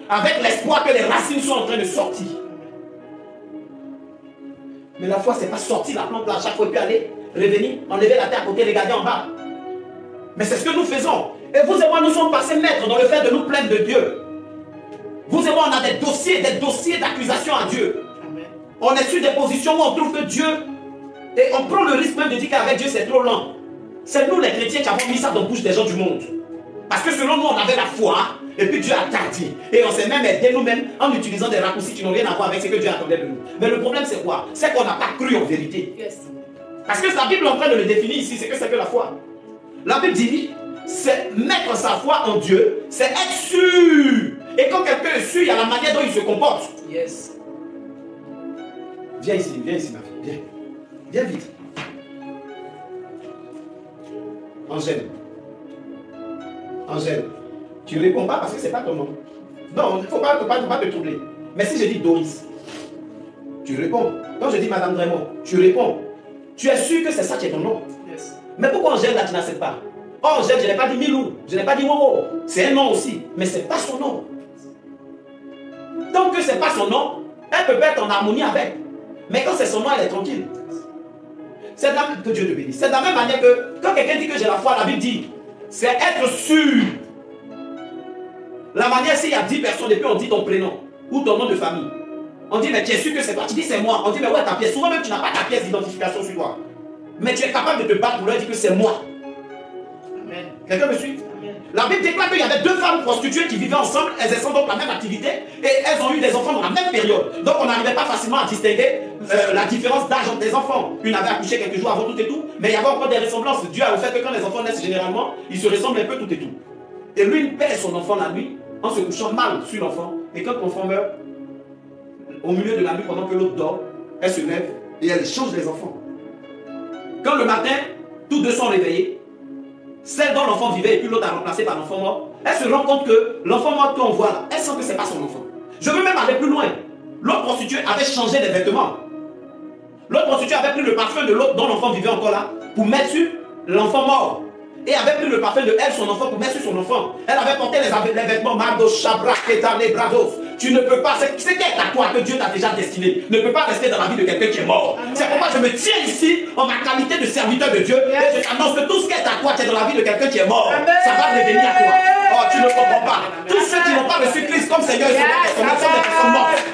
Avec l'espoir que les racines sont en train de sortir. Mais la foi, c'est pas sortir la plante là à chaque fois et puis aller, revenir, enlever la terre à côté, regarder en bas. Mais c'est ce que nous faisons. Et vous et moi, nous sommes passés maîtres dans le fait de nous plaindre de Dieu. Vous et moi, on a des dossiers d'accusation à Dieu. Amen. On est sur des positions où on trouve que Dieu, et on prend le risque même de dire qu'avec Dieu c'est trop lent. C'est nous les chrétiens qui avons mis ça dans la bouche des gens du monde. Parce que selon nous, on avait la foi, et puis Dieu a tardé. Et on s'est même aidé nous-mêmes en utilisant des raccourcis qui n'ont rien à voir avec ce que Dieu attendait de nous. Mais le problème c'est quoi? C'est qu'on n'a pas cru en vérité. Yes. Parce que la Bible est en train de le définir ici, c'est que la foi. La Bible dit, c'est mettre sa foi en Dieu, c'est être sûr. Et quand quelqu'un est sûr, il y a la manière dont il se comporte. Yes. Viens ici ma fille, viens. Viens vite. Angèle, tu ne réponds pas parce que ce n'est pas ton nom. Non, il ne faut pas te troubler. Mais si je dis Doris, tu réponds. Quand je dis Madame Draymond, tu réponds. Tu es sûr que c'est ça qui est ton nom. Yes. Mais pourquoi Angèle là, tu n'acceptes pas? Oh, Angèle, je n'ai pas dit Milou, je n'ai pas dit Wowo. C'est un nom aussi, mais ce n'est pas son nom. Tant que ce n'est pas son nom, elle peut pas être en harmonie avec. Mais quand c'est son nom, elle est tranquille. C'est de la même que Dieu te bénisse. C'est de la même manière que quand quelqu'un dit que j'ai la foi, la Bible dit, c'est être sûr. La manière, s'il y a 10 personnes et puis on dit ton prénom ou ton nom de famille, on dit mais tu es sûr que c'est toi? Tu dis c'est moi. On dit mais ouais, ta pièce. Souvent même tu n'as pas ta pièce d'identification sur toi. Mais tu es capable de te battre pour leur dire que c'est moi. Amen. Quelqu'un me suit? Amen. La Bible déclare qu'il y avait 2 femmes prostituées qui vivaient ensemble, elles exerçaient donc la même activité et elles ont eu des enfants dans la même période. Donc on n'arrivait pas facilement à distinguer la différence d'âge entre les enfants. Une avait accouché quelques jours avant tout et tout, mais il y avait encore des ressemblances. Dieu a fait que quand les enfants naissent généralement, ils se ressemblent un peu tout et tout. Et l'une perd son enfant la nuit en se couchant mal sur l'enfant. Et quand l'enfant meurt, au milieu de la nuit, pendant que l'autre dort, elle se lève et elle change les enfants. Quand le matin, tous deux sont réveillés, celle dont l'enfant vivait et puis l'autre a remplacé par l'enfant mort, elle se rend compte que l'enfant mort qu'on voit là, elle sent que ce n'est pas son enfant. Je veux même aller plus loin. L'autre prostituée avait changé les vêtements. L'autre prostituée avait pris le parfum de l'autre dont l'enfant vivait encore là pour mettre sur l'enfant mort. Et avait pris le parfum de elle, son enfant, pour mettre sur son enfant. Elle avait porté les vêtements Mardo, Chabra, Ketane, Brados. Tu ne peux pas, c'est qu'elle à toi que Dieu t'a déjà destiné. Ne peut pas rester dans la vie de quelqu'un qui est mort. C'est pourquoi je me tiens ici en ma qualité de serviteur de Dieu. Et je t'annonce que tout ce qui est à toi, qui est dans la vie de quelqu'un qui est mort, ça va revenir à toi. Oh, tu ne comprends pas. Tous ceux qui n'ont pas reçu Christ comme Seigneur, sont des personnes mortes.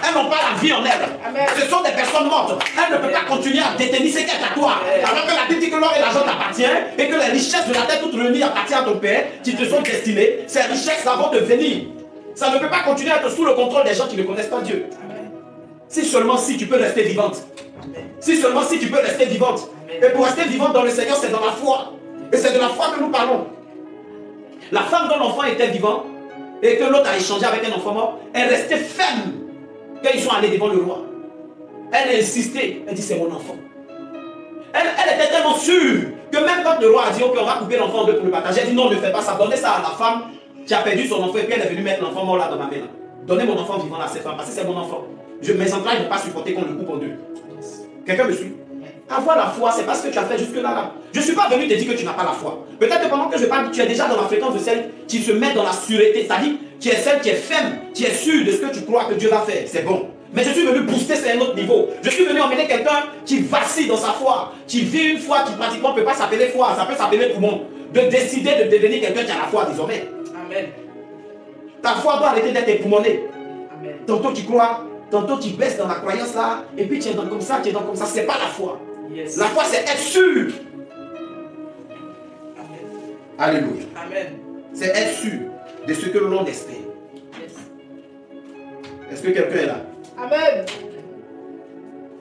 Elles n'ont pas la vie en elles. Ce sont des personnes mortes. Elles ne peuvent pas continuer à détenir ce qui est à toi. Alors que la Bible dit que l'or et l'argent t'appartient et que les richesses de la terre toutes réunies appartiennent à ton Père qui te sont destinées. Ces richesses-là vont devenir. Ça ne peut pas continuer à être sous le contrôle des gens qui ne connaissent pas Dieu. Si seulement si tu peux rester vivante. Si seulement si tu peux rester vivante. Et pour rester vivante dans le Seigneur, c'est dans la foi. Et c'est de la foi que nous parlons. La femme dont l'enfant était vivant et que l'autre a échangé avec un enfant mort, elle restait ferme quand ils sont allés devant le roi. Elle a insisté. Elle dit c'est mon enfant. Elle était tellement sûre que même quand le roi a dit ok, on va couper l'enfant en deux pour le partager, elle dit non, ne fais pas ça. Donnez ça à la femme qui a perdu son enfant et puis elle est venue mettre l'enfant mort là dans ma main. Donnez mon enfant vivant à cette femme parce que c'est mon enfant. Mes entrailles ne vont pas supporter qu'on le coupe en deux. Quelqu'un me suit? Avoir la foi, c'est pas ce que tu as fait jusque-là. Je ne suis pas venu te dire que tu n'as pas la foi. Peut-être que pendant que je parle, tu es déjà dans la fréquence de celle qui se met dans la sûreté. C'est-à-dire, tu es celle qui est ferme, qui est sûre de ce que tu crois que Dieu va faire. C'est bon. Mais je suis venu booster, c'est un autre niveau. Je suis venu emmener quelqu'un qui vacille dans sa foi, qui vit une foi qui pratiquement ne peut pas s'appeler foi, ça peut s'appeler poumon. De décider de devenir quelqu'un qui a la foi désormais. Amen. Ta foi doit arrêter d'être époumonée. Amen. Tantôt tu crois, tantôt tu baisses dans la croyance là, et puis tu es dans comme ça, tu es dans comme ça. C'est pas la foi. Yes. La foi, c'est être sûr. Amen. Alléluia. Amen. C'est être sûr de ce que l'on espère. Yes. Est-ce que quelqu'un est là? Amen.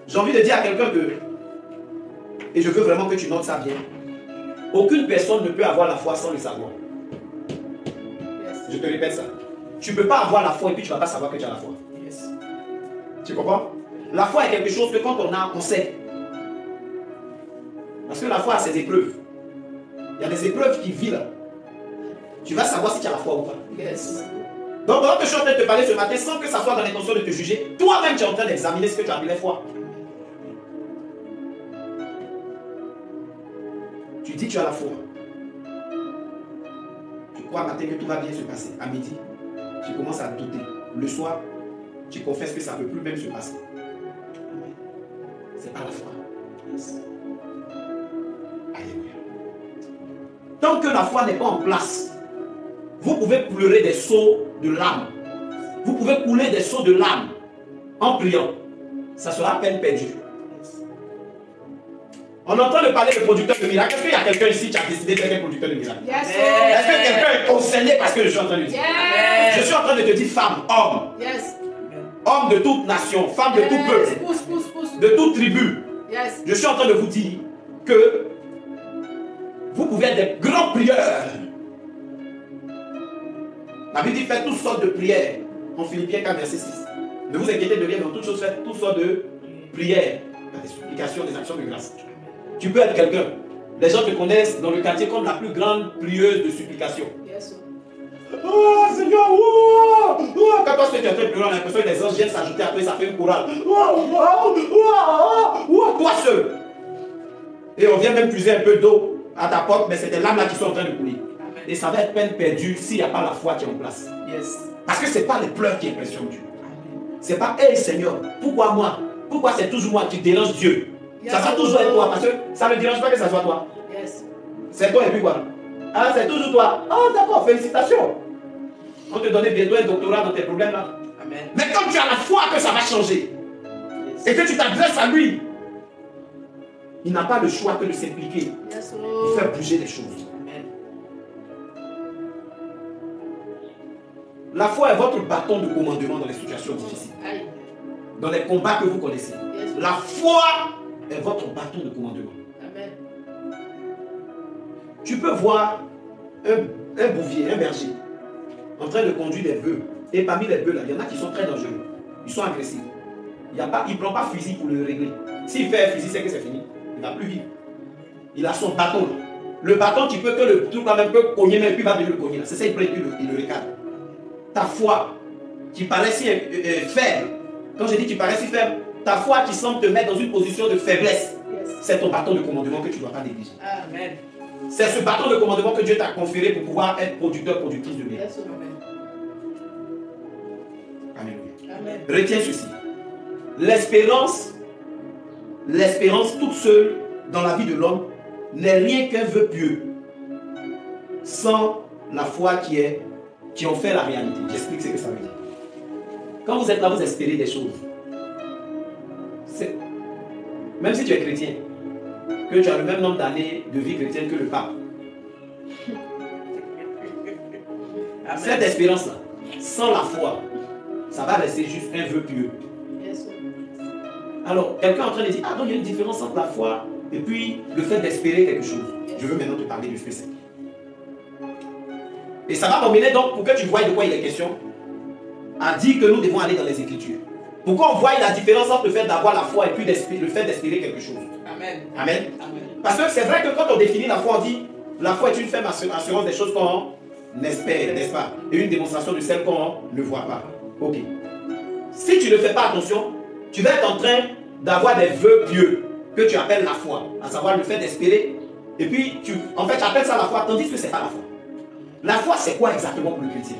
J'ai envie de dire à quelqu'un que, et je veux vraiment que tu notes ça bien, aucune personne ne peut avoir la foi sans le savoir. Yes. Je te répète ça. Tu ne peux pas avoir la foi et puis tu ne vas pas savoir que tu as la foi. Yes. Tu comprends? La foi est quelque chose que quand on a, on sait. Parce que la foi a ses épreuves. Il y a des épreuves qui vivent là. Tu vas savoir si tu as la foi ou pas. Yes. Donc, pendant que je suis en train de te parler ce matin, sans que ça soit dans l'intention de te juger, toi-même tu es en train d'examiner ce que tu as appelé foi. Tu dis que tu as la foi. Tu crois matin que tout va bien se passer. À midi, tu commences à douter. Le soir, tu confesses que ça ne peut plus même se passer. C'est pas la foi. Alléluia. Tant que la foi n'est pas en place, vous pouvez pleurer des seaux de larmes. Vous pouvez couler des seaux de larmes en priant. Ça sera peine perdue. On entend de parler de producteur de miracles. Est-ce qu'il y a quelqu'un ici qui a décidé d'être un producteur de miracles? Yes. Est-ce que quelqu'un est concerné par ce que je suis en train de dire? Yes. Je suis en train de te dire femme, homme. Yes. Homme de toute nation, femme de tout peuple, Pousse. de toute tribu. Yes. Je suis en train de vous dire que vous pouvez être des grands prieurs. La Bible dit faites toutes sortes de prières. En Philippiens 4, verset 6. Ne vous inquiétez de rien, dans toutes choses faites toutes sortes de prières, des supplications, des actions de grâce. Tu peux être quelqu'un. Les gens te connaissent dans le quartier comme la plus grande prieuse de supplication. Yes. Oh Seigneur, oh, oh. Quand toi tu es en train de pleurer, on a l'impression que les anges viennent s'ajouter à toi et ça fait une chorale. Toi seul. Et on vient même puiser un peu d'eau à ta porte, mais c'est tes larmes là qui sont en train de couler. Et ça va être peine perdue s'il n'y a pas la foi qui est en place. Yes. Parce que ce n'est pas les pleurs qui impressionnent Dieu. Ce n'est pas, hé Seigneur, pourquoi moi? Pourquoi c'est toujours moi qui dérange Dieu? Ça va toujours être toi, parce que ça ne dérange pas que ça soit toi. Yes. C'est toi et puis quoi? Ah, c'est toujours toi. Ah, d'accord, félicitations. On te donne bientôt un doctorat dans tes problèmes là. Amen. Mais quand tu as la foi que ça va changer, Yes. et que tu t'adresses à lui, il n'a pas le choix que de s'impliquer. Yes. Il fait bouger les choses. Amen. La foi est votre bâton de commandement dans les situations difficiles. Aïe. Dans les combats que vous connaissez. Yes. La foi est votre bâton de commandement. Amen. Tu peux voir un bouvier, un berger, en train de conduire des bœufs. Et parmi les bœufs, là, il y en a qui sont très dangereux. Ils sont agressifs. Il ne prend pas fusil pour le régler. S'il fait un fusil, c'est que c'est fini. Il ne va plus vivre. Il a son bâton. Là. Le bâton, tu peux que le truc quand même peut cogner, mais puis il va venir le cogner. C'est ça, il prend il le recadre. Ta foi, qui paraît si faible. Quand je dis tu parais si faible, ta foi qui semble te mettre dans une position de faiblesse, Yes. c'est ton bâton de commandement que tu ne dois pas négliger. Amen. C'est ce bâton de commandement que Dieu t'a conféré pour pouvoir être producteur, productrice de bien. Yes. Alléluia. Amen. Retiens ceci. L'espérance toute seule dans la vie de l'homme n'est rien qu'un vœu pieux sans la foi qui en fait la réalité. J'explique ce que ça veut dire. Quand vous êtes là, vous espérez des choses. Même si tu es chrétien, que tu as le même nombre d'années de vie chrétienne que le pape. Amen. Cette espérance-là, sans la foi, ça va rester juste un vœu pieux. Yes. Alors, quelqu'un est en train de dire, ah donc il y a une différence entre la foi et puis le fait d'espérer quelque chose. Je veux maintenant te parler de ce que c'est. Et ça va m'emmener donc, pour que tu vois de quoi il est question, à dire que nous devons aller dans les Écritures. Pour qu'on voie la différence entre le fait d'avoir la foi et puis le fait d'espérer quelque chose. Amen. Amen. Amen. Parce que c'est vrai que quand on définit la foi, on dit, la foi est une ferme assurance des choses qu'on espère, n'est-ce pas? Et une démonstration de celles qu'on ne voit pas. Ok. Si tu ne fais pas attention, tu vas être en train d'avoir des vœux pieux que tu appelles la foi, à savoir le fait d'espérer. Et puis, tu appelles ça la foi, tandis que ce n'est pas la foi. La foi, c'est quoi exactement pour le chrétien?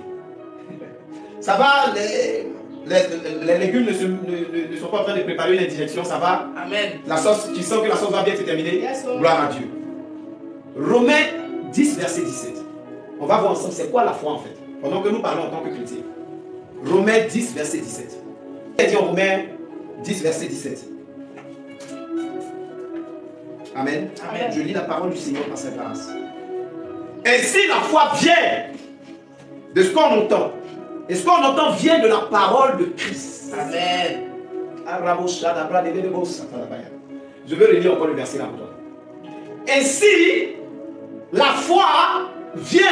Ça va, les légumes ne sont pas en train de préparer une indigestion, ça va. Amen. La sauce, tu sens que la sauce va bien se terminer. Yes, Gloire à Dieu. Romains 10, verset 17. On va voir ensemble c'est quoi la foi en fait, pendant que nous parlons en tant que chrétiens. Romains 10, verset 17. Il dit en Romains 10, verset 17. Amen. Amen. Je lis la parole du Seigneur par sa grâce. Ainsi la foi vient de ce qu'on entend. Et ce qu'on entend vient de la parole de Christ. Amen. Je veux relire encore le verset là pour toi. Ainsi, la foi vient.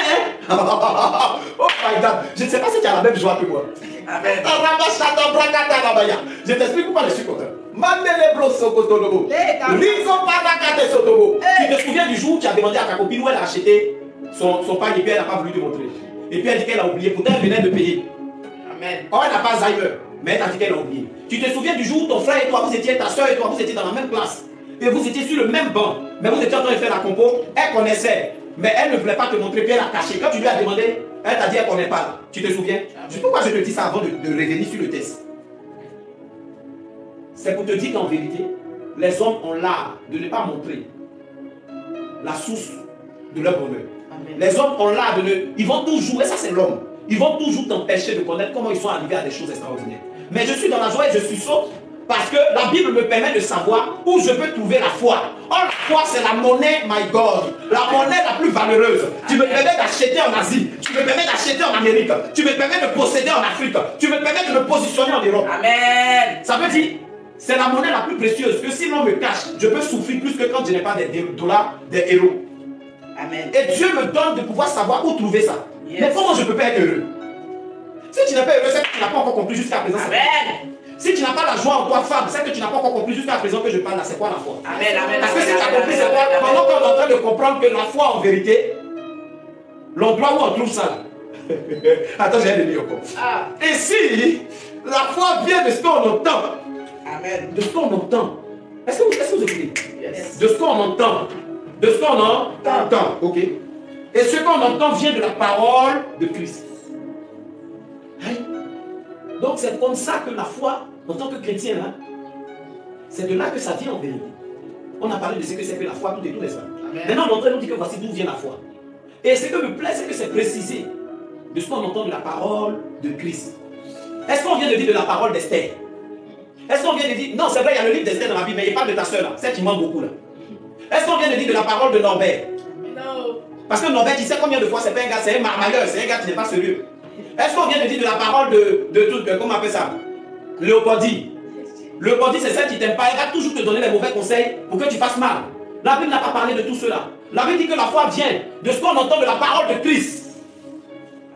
Oh my God. Je ne sais pas si tu as la même joie que moi. Amen. Je t'explique pourquoi je suis content. Tu te souviens du jour où tu as demandé à ta copine où elle a acheté son pain et puis elle n'a pas voulu te montrer. Et puis elle dit qu'elle a oublié. Pourtant elle venait de payer. Amen. Oh, elle n'a pas Alzheimer, mais elle t'a dit qu'elle a oublié. Tu te souviens du jour où ton frère et toi, vous étiez, ta soeur et toi, vous étiez dans la même classe. Et vous étiez sur le même banc. Mais vous étiez en train de faire la compo. Elle connaissait. Mais elle ne voulait pas te montrer, puis elle a caché. Quand tu lui as demandé, elle t'a dit qu'elle ne connaît pas. Tu te souviens? C'est pourquoi je te dis ça avant de revenir sur le test. C'est pour te dire qu'en vérité, les hommes ont l'art de ne pas montrer la source de leur bonheur. Amen. Les hommes ont l'art de ne... Ils vont toujours, et ça c'est l'homme, ils vont toujours t'empêcher de connaître comment ils sont arrivés à des choses extraordinaires. Mais je suis dans la joie et je suis saute parce que la Bible me permet de savoir où je peux trouver la foi. Oh, la foi c'est la monnaie, my God, la monnaie la plus valeureuse. Tu me permets d'acheter en Asie, tu me permets d'acheter en Amérique, tu me permets de posséder en Afrique, tu me permets de me positionner en Europe. Amen. Ça veut dire, c'est la monnaie la plus précieuse que si l'on me cache, je peux souffrir plus que quand je n'ai pas des dollars, des héros. Amen. Et Dieu me donne de pouvoir savoir où trouver ça. Yes. Mais comment je ne peux pas être heureux? Si tu n'es pas heureux, c'est que tu n'as pas encore compris jusqu'à présent. Amen. Si tu n'as pas la joie en toi, femme, c'est que tu n'as pas encore compris jusqu'à présent que je parle là. C'est quoi la foi? Amen. Amen. Parce que si tu as compris, c'est quoi? Pendant qu'on est en train de comprendre que la foi en vérité, l'endroit où on trouve ça. Attends, j'ai un encore. Ah. Et si la foi vient de ce qu'on entend? Amen. De ce qu'on entend. Est-ce que vous écoutez? Yes. De ce qu'on entend. De ce qu'on entend. Ok. Et ce qu'on entend vient de la parole de Christ. Hein? Donc c'est comme ça que la foi, en tant que chrétien, hein, c'est de là que ça vient en vérité. On a parlé de ce que c'est que la foi, tout et tout, n'est-ce pas? Maintenant, on est en train de nous dire que voici d'où vient la foi. Et ce que me plaît, c'est que c'est précisé de ce qu'on entend de la parole de Christ. Est-ce qu'on vient de dire de la parole d'Esther? Est-ce qu'on vient de dire... Non, c'est vrai, il y a le livre d'Esther dans la Bible, mais il parle de ta soeur là, celle qui manque beaucoup là. Est-ce qu'on vient de dire de la parole de Norbert? Non. Parce que Norbert, tu sais combien de fois c'est pas un gars, c'est un marmailleur, c'est un gars qui n'est pas sérieux. Est-ce qu'on vient de dire de la parole de comment on appelle ça? Léopoldie. Léopoldie, c'est celle qui t'aime pas, elle va toujours te donner les mauvais conseils pour que tu fasses mal. La Bible n'a pas parlé de tout cela. La Bible dit que la foi vient de ce qu'on entend de la parole de Christ.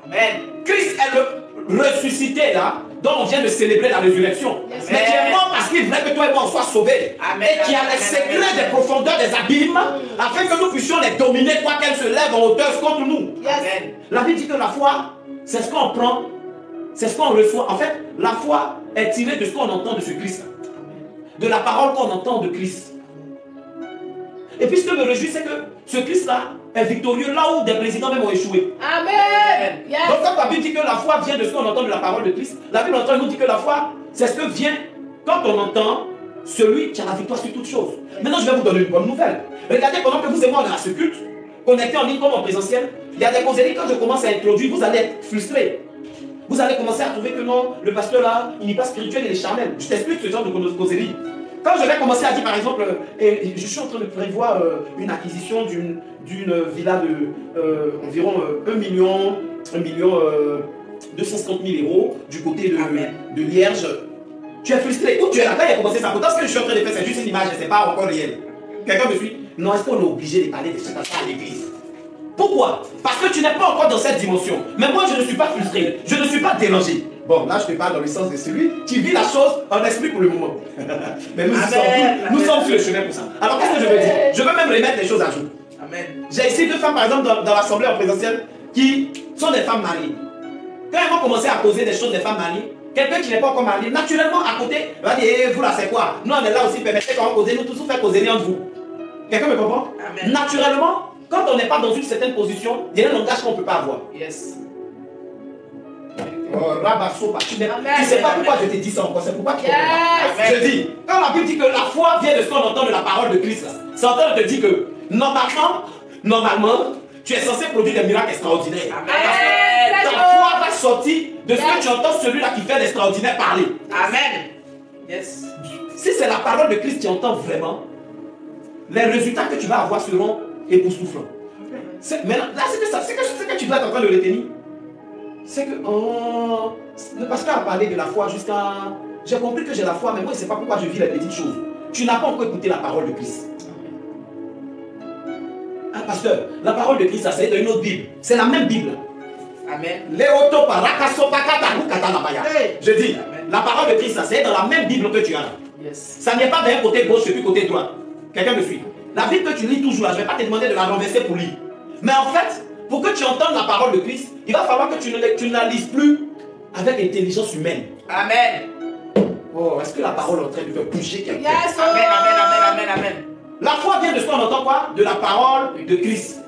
Amen. Christ est le ressuscité là, dont on vient de célébrer la résurrection. Amen. Mais qui est mort parce qu'il voulait que toi et moi on soit sauvés. Amen. Et qui a les secrets des profondeurs des abîmes, afin que nous puissions les dominer, quoi qu'elles se lèvent en hauteur contre nous. Amen. La Bible dit que la foi, c'est ce qu'on prend, c'est ce qu'on reçoit. En fait, la foi est tirée de ce qu'on entend de ce Christ, de la parole qu'on entend de Christ. Et puis ce que me réjouit, c'est que ce Christ-là est victorieux là où des présidents même ont échoué. Amen. Yes. Donc quand la Bible dit que la foi vient de ce qu'on entend de la parole de Christ, la Bible entend nous dit que la foi, c'est ce que vient quand on entend celui qui a la victoire sur toutes choses. Maintenant, je vais vous donner une bonne nouvelle. Regardez, pendant que vous et moi on est à ce culte, connectés en ligne comme en présentiel, il y a des causeries, quand je commence à introduire, vous allez être frustrés. Vous allez commencer à trouver que non, le pasteur là, il n'est pas spirituel, il est charnel. Je t'explique ce genre de causerie. Quand je vais commencer à dire par exemple, je suis en train de prévoir une acquisition d'une villa de environ 1 million 250 000 euros du côté de Lierge. Tu es frustré. Où tu es là? Quand il a commencé ça, pourtant ce que je suis en train de faire, c'est juste une image, c'est pas encore réel. Quelqu'un me suit? Non, est-ce qu'on est obligé de parler de ça à l'église? Pourquoi? Parce que tu n'es pas encore dans cette dimension. Mais moi, je ne suis pas frustré. Je ne suis pas dérangé. Bon, là, je te parle dans le sens de celui qui vit la chose en esprit pour le moment. Mais nous sommes sur le chemin pour ça. Alors, qu'est-ce que je veux dire? Je veux même remettre les choses à jour. Amen. J'ai ici 2 femmes, par exemple, dans l'assemblée en présentiel, qui sont des femmes mariées. Quand elles vont commencer à causer des choses des femmes mariées, quelqu'un qui n'est pas encore marié, naturellement, à côté, va dire, vous là, c'est quoi? Nous, on est là aussi, permettez qu'on cause, nous tous, vous faites causer entre vous. Quelqu'un me comprend? Amen. Naturellement, quand on n'est pas dans une certaine position, il y a un langage qu'on ne peut pas avoir. Yes. Oh, Rabasoba, tu ne sais pas pourquoi je te dis ça encore, c'est pourquoi tu ne comprends pas. Je dis, quand la Bible dit que la foi vient de ce qu'on entend de la parole de Christ, c'est en train de te dire que normalement, tu es censé produire des miracles extraordinaires. Amen. Ta foi va sortir de ce que tu entends celui-là qui fait l'extraordinaire parler. Amen. Yes. Si c'est la parole de Christ qui entend vraiment, les résultats que tu vas avoir seront époustouflants. Maintenant, là, c'est que tu dois être en train de retenir. C'est que le pasteur a parlé de la foi jusqu'à... J'ai compris que j'ai la foi, mais moi je ne sais pas pourquoi je vis les petites choses. Tu n'as pas encore écouté la parole de Christ. Ah, pasteur, la parole de Christ, ça c'est dans une autre Bible. C'est la même Bible. Amen. Je dis, la parole de Christ, ça c'est dans la même Bible que tu as. Yes. Ça n'est pas d'un côté gauche et puis côté droit. Quelqu'un me suit? La Bible que tu lis toujours là, je ne vais pas te demander de la renverser pour lire. Mais en fait, pour que tu entendes la parole de Christ, il va falloir que tu ne la lises plus avec intelligence humaine. Amen. Oh, est-ce que la parole est en train de faire bouger quelqu'un? Yes, Amen, amen, amen, amen, amen. La foi vient de ce qu'on entend quoi? De la parole de Christ.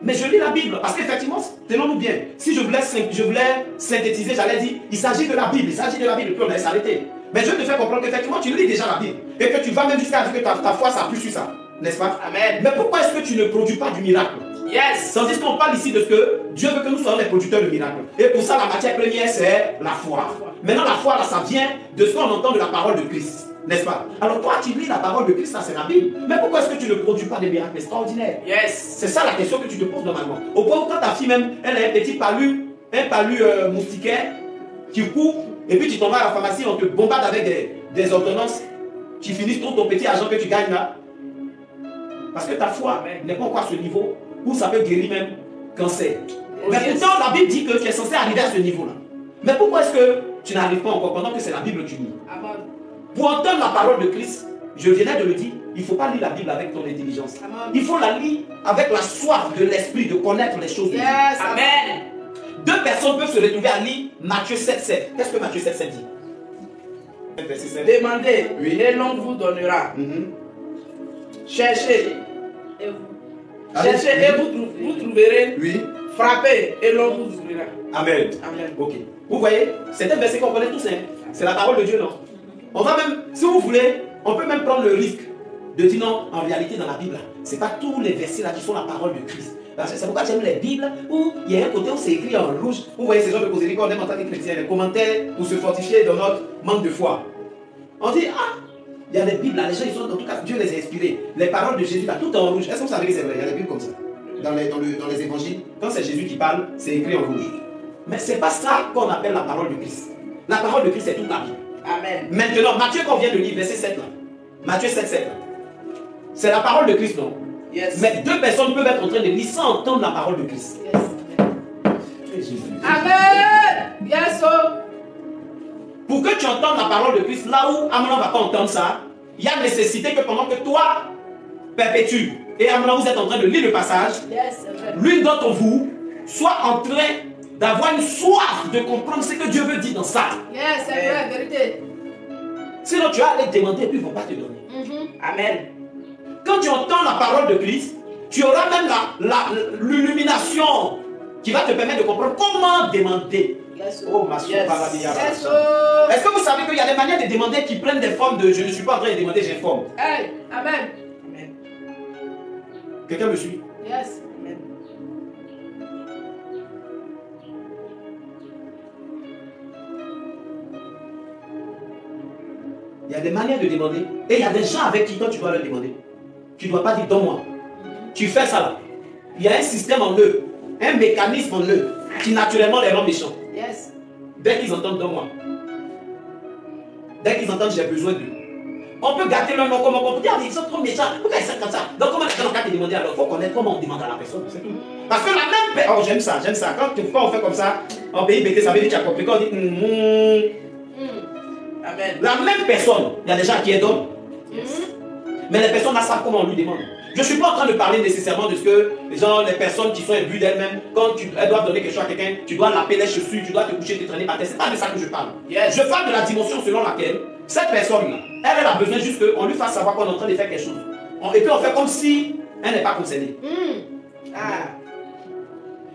Mais je lis la Bible, parce qu'effectivement, tenons-nous bien, si je voulais synthétiser, j'allais dire, il s'agit de la Bible, il s'agit de la Bible, puis on allait s'arrêter. Mais je te fais comprendre qu'effectivement, tu lis déjà la Bible, et que tu vas même jusqu'à dire que ta foi s'appuie sur ça, n'est-ce pas? Amen. Mais pourquoi est-ce que tu ne produis pas du miracle? Yes. Tandis qu'on parle ici de ce que Dieu veut que nous soyons des producteurs de miracles. Et pour ça, la matière première, c'est la foi. Maintenant, la foi, là, ça vient de ce qu'on entend de la parole de Christ. N'est-ce pas? Alors toi, tu lis la parole de Christ, ça c'est la Bible. Mais pourquoi est-ce que tu ne produis pas des miracles extraordinaires? Yes. C'est ça la question que tu te poses normalement. Au point où quand ta fille même, elle a un petit palu moustiquaire qui court, et puis tu t'en vas à la pharmacie, on te bombarde avec des ordonnances qui finissent ton petit argent que tu gagnes là. Parce que ta foi n'est pas encore à ce niveau où ça peut guérir même cancer. Mais pourtant, la Bible dit que tu es censé arriver à ce niveau-là. Mais pourquoi est-ce que tu n'arrives pas encore pendant que c'est la Bible que tu lis? Amen. Pour entendre la parole de Christ, je venais de le dire, il ne faut pas lire la Bible avec ton intelligence. Amen. Il faut la lire avec la soif de l'esprit, de connaître les choses de Dieu. Yes, Amen. Deux personnes peuvent se retrouver à lire Matthieu 7,7. Qu'est-ce que Matthieu 7,7 dit? Verset 7. Demandez, Oui. et l'on vous donnera. Cherchez, Et vous? cherchez et vous trouverez. Oui. Frappez et l'on vous ouvrira. Amen. Amen. Ok. Vous voyez, c'est un verset qu'on connaît tous. Hein? C'est la parole de Dieu, non? On va même, si vous voulez, on peut même prendre le risque de dire non, en réalité dans la Bible, ce n'est pas tous les versets là qui sont la parole de Christ. C'est pourquoi j'aime les Bibles où il y a un côté où c'est écrit en rouge. Vous voyez ces gens de causerie qu'on aime en tant que chrétien, les commentaires pour se fortifier dans notre manque de foi. On dit, ah, il y a des Bibles là, les gens ils sont, en tout cas Dieu les a inspirés. Les paroles de Jésus là, tout en rouge. Est-ce que vous savez que c'est vrai? Il y a des Bibles comme ça. Dans les évangiles, quand c'est Jésus qui parle, c'est écrit en rouge. Mais ce n'est pas ça qu'on appelle la parole de Christ. La parole de Christ, c'est toute la Bible. Amen. Maintenant, Matthieu qu'on vient de lire, verset 7 là. Matthieu 7, 7 là. C'est la parole de Christ, non? Yes. Mais deux personnes peuvent être en train de lire sans entendre la parole de Christ. Yes. Jésus. Amen. Yes, oh. Pour que tu entendes la parole de Christ, là où Amnon ne va pas entendre ça, il y a nécessité que pendant que toi, perpétue, et Amnon vous êtes en train de lire le passage, Yes, c'est vrai. l'une d'entre vous soit en train d'avoir une soif de comprendre ce que Dieu veut dire dans ça. Yes, c'est vrai, vérité. Sinon tu vas aller demander et puis ils ne vont pas te donner. Amen. Quand tu entends la parole de Christ, tu auras même l'illumination qui va te permettre de comprendre comment demander. Yes, Oh, ma soeur, Yes. Yes, oh. est-ce que vous savez qu'il y a des manières de demander qui prennent des formes de je ne suis pas en train de demander, j'informe. Hey, Amen. Amen. Quelqu'un me suit? Yes. Amen. Il y a des manières de demander. Et il y a des gens avec qui toi tu dois leur demander. Tu ne dois pas dire donne-moi. Tu fais ça là. Il y a un système en eux, un mécanisme en eux qui naturellement les rend méchants. Yes. Dès qu'ils entendent donne-moi. Dès qu'ils entendent j'ai besoin d'eux. On peut gâter leur nom comme on peut dire ils sont trop méchants. Pourquoi ils sont comme ça? Donc comment les gens ont te demander alors? Il faut connaître comment on demande à la personne. C'est tout. Parce que la même personne. Oh j'aime ça, j'aime ça. Quand on fait comme ça, en pays BT, ça veut dire que tu as compris. Quand on dit Amen. la même personne, il y a des gens qui donnent. Yes. Mais les personnes là savent comment on lui demande. Je ne suis pas en train de parler nécessairement de ce que les personnes qui sont imbues d'elles-mêmes, quand elles doivent donner quelque chose à quelqu'un, tu dois laper les chaussures, tu dois te coucher, te traîner par terre. Ce n'est pas de ça que je parle. Yes. Je parle de la dimension selon laquelle cette personne-là, elle a besoin juste qu'on lui fasse savoir qu'on est en train de faire quelque chose. Et puis on fait comme si elle n'est pas concernée. Ah.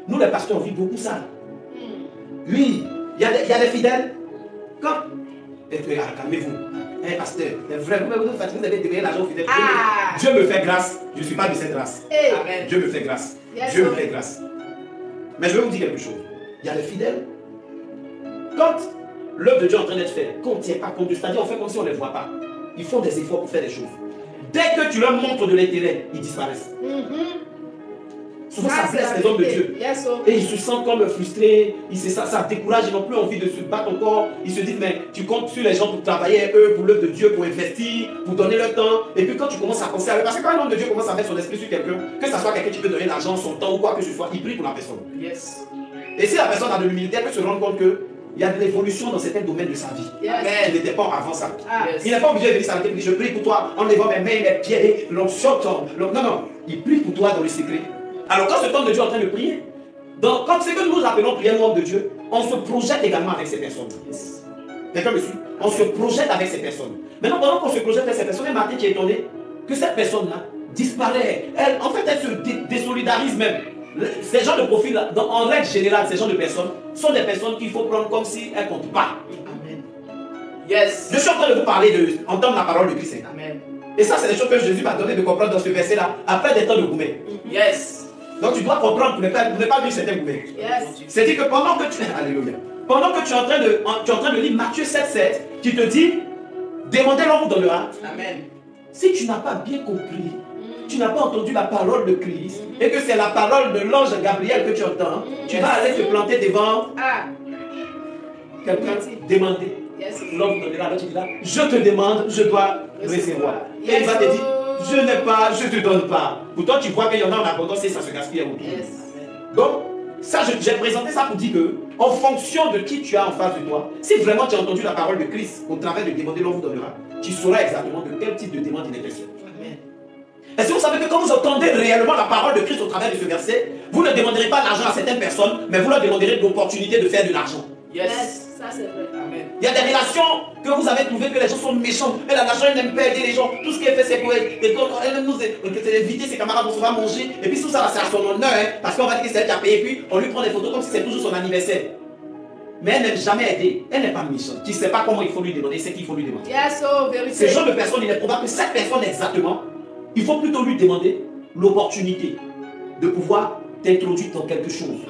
Nous les pasteurs, on vit beaucoup ça. Oui, il y a des fidèles. Quand... calmez-vous. Un pasteur, c'est vrai, vous avez donné l'argent aux fidèles. Ah. Dieu me fait grâce, je ne suis pas de cette grâce. Hey. Amen. Dieu me fait grâce. Yes, Dieu me sir. fait grâce. Mais je vais vous dire quelque chose. Il y a des fidèles. Quand l'œuvre de Dieu est en train d'être faite, qu'on ne tient pas compte de, c'est-à-dire on fait comme si on ne les voit pas. Ils font des efforts pour faire des choses. Dès que tu leur montres de l'intérêt, ils disparaissent. Souvent ça blesse les hommes de Dieu. Yes, oh. Et ils se sentent comme frustrés, ça décourage, ils n'ont plus envie de se battre encore. Ils se disent, mais tu comptes sur les gens pour travailler, eux, pour l'œuvre de Dieu, pour investir, pour donner leur temps. Et puis quand tu commences à penser à eux, parce que quand un homme de Dieu commence à mettre son esprit sur quelqu'un, que ce soit quelqu'un qui peut donner l'argent, son temps ou quoi que ce soit, il prie pour la personne. Yes. Et si la personne a de l'humilité, elle peut se rendre compte qu'il y a de l'évolution dans certains domaines de sa vie. Yes. Il n'était pas avant ça. Ah. Yes. Il n'est pas obligé de venir s'arrêter et dire, je prie pour toi en levant mes mains, mes pieds, l'onction tombe. Non, non, il prie pour toi dans le secret. Alors quand ce temps de Dieu est en train de prier, Donc, quand c'est que nous appelons prière homme de Dieu, on se projette également avec ces personnes. Quelqu'un me suit? On se projette avec ces personnes. Maintenant, pendant qu'on se projette avec ces personnes, il y a Martin qui est étonné que cette personne-là disparaît. Elle, en fait, elle se désolidarise même. Ces gens de profil-là, en règle générale, ces gens de personnes sont des personnes qu'il faut prendre comme si elles ne comptent pas. Amen. Yes. Je suis en train de vous parler entendre la parole de Christ. Amen. Et ça, c'est des choses que Jésus m'a donné de comprendre dans ce verset-là, après des temps de gourmet. Yes. Donc tu dois comprendre pour ne pas vivre certains gourmets. Yes. C'est-à-dire que pendant que tu... Alléluia. Pendant que tu es en train de lire Matthieu 7,7, qui te dit, demandez, l'on vous donnera. Amen. Si tu n'as pas bien compris, tu n'as pas entendu la parole de Christ, et que c'est la parole de l'ange Gabriel que tu entends, tu vas aller te planter devant quelqu'un, demander. Yes. L'homme vous donnera, alors tu diras, je te demande, je dois recevoir. Et il va te dire, je n'ai pas, je ne te donne pas. Pourtant, tu vois qu'il y en a en abondance et ça se gaspille autour. Yes. Donc, ça, j'ai présenté ça pour dire que, en fonction de qui tu as en face de toi, si vraiment tu as entendu la parole de Christ au travers de demander, l'on vous donnera, tu sauras exactement de quel type de demande il est question. Est-ce que vous savez que quand vous entendez réellement la parole de Christ au travers de ce verset, vous ne demanderez pas l'argent à certaines personnes, mais vous leur demanderez l'opportunité de faire de l'argent. Yes. Ça c'est vrai. Amen. Il y a des relations que vous avez trouvées que les gens sont méchants. Et l'argent, elle n'aime pas aider les gens. Tout ce qu'elle fait, c'est pour elle. Et quand elle aime nous éviter, ses camarades vont se faire manger. Et puis tout ça, c'est à son honneur. Parce qu'on va dire que c'est elle qui a payé. Puis on lui prend des photos comme si c'était toujours son anniversaire. Mais elle n'aime jamais aider. Elle n'est pas méchante. Tu ne sais pas comment il faut lui demander, c'est qu'il faut lui demander. Yes, oh, vérité. Ce genre de personne, il est probable que cette personne exactement, il faut plutôt lui demander l'opportunité de pouvoir t'introduire dans quelque chose.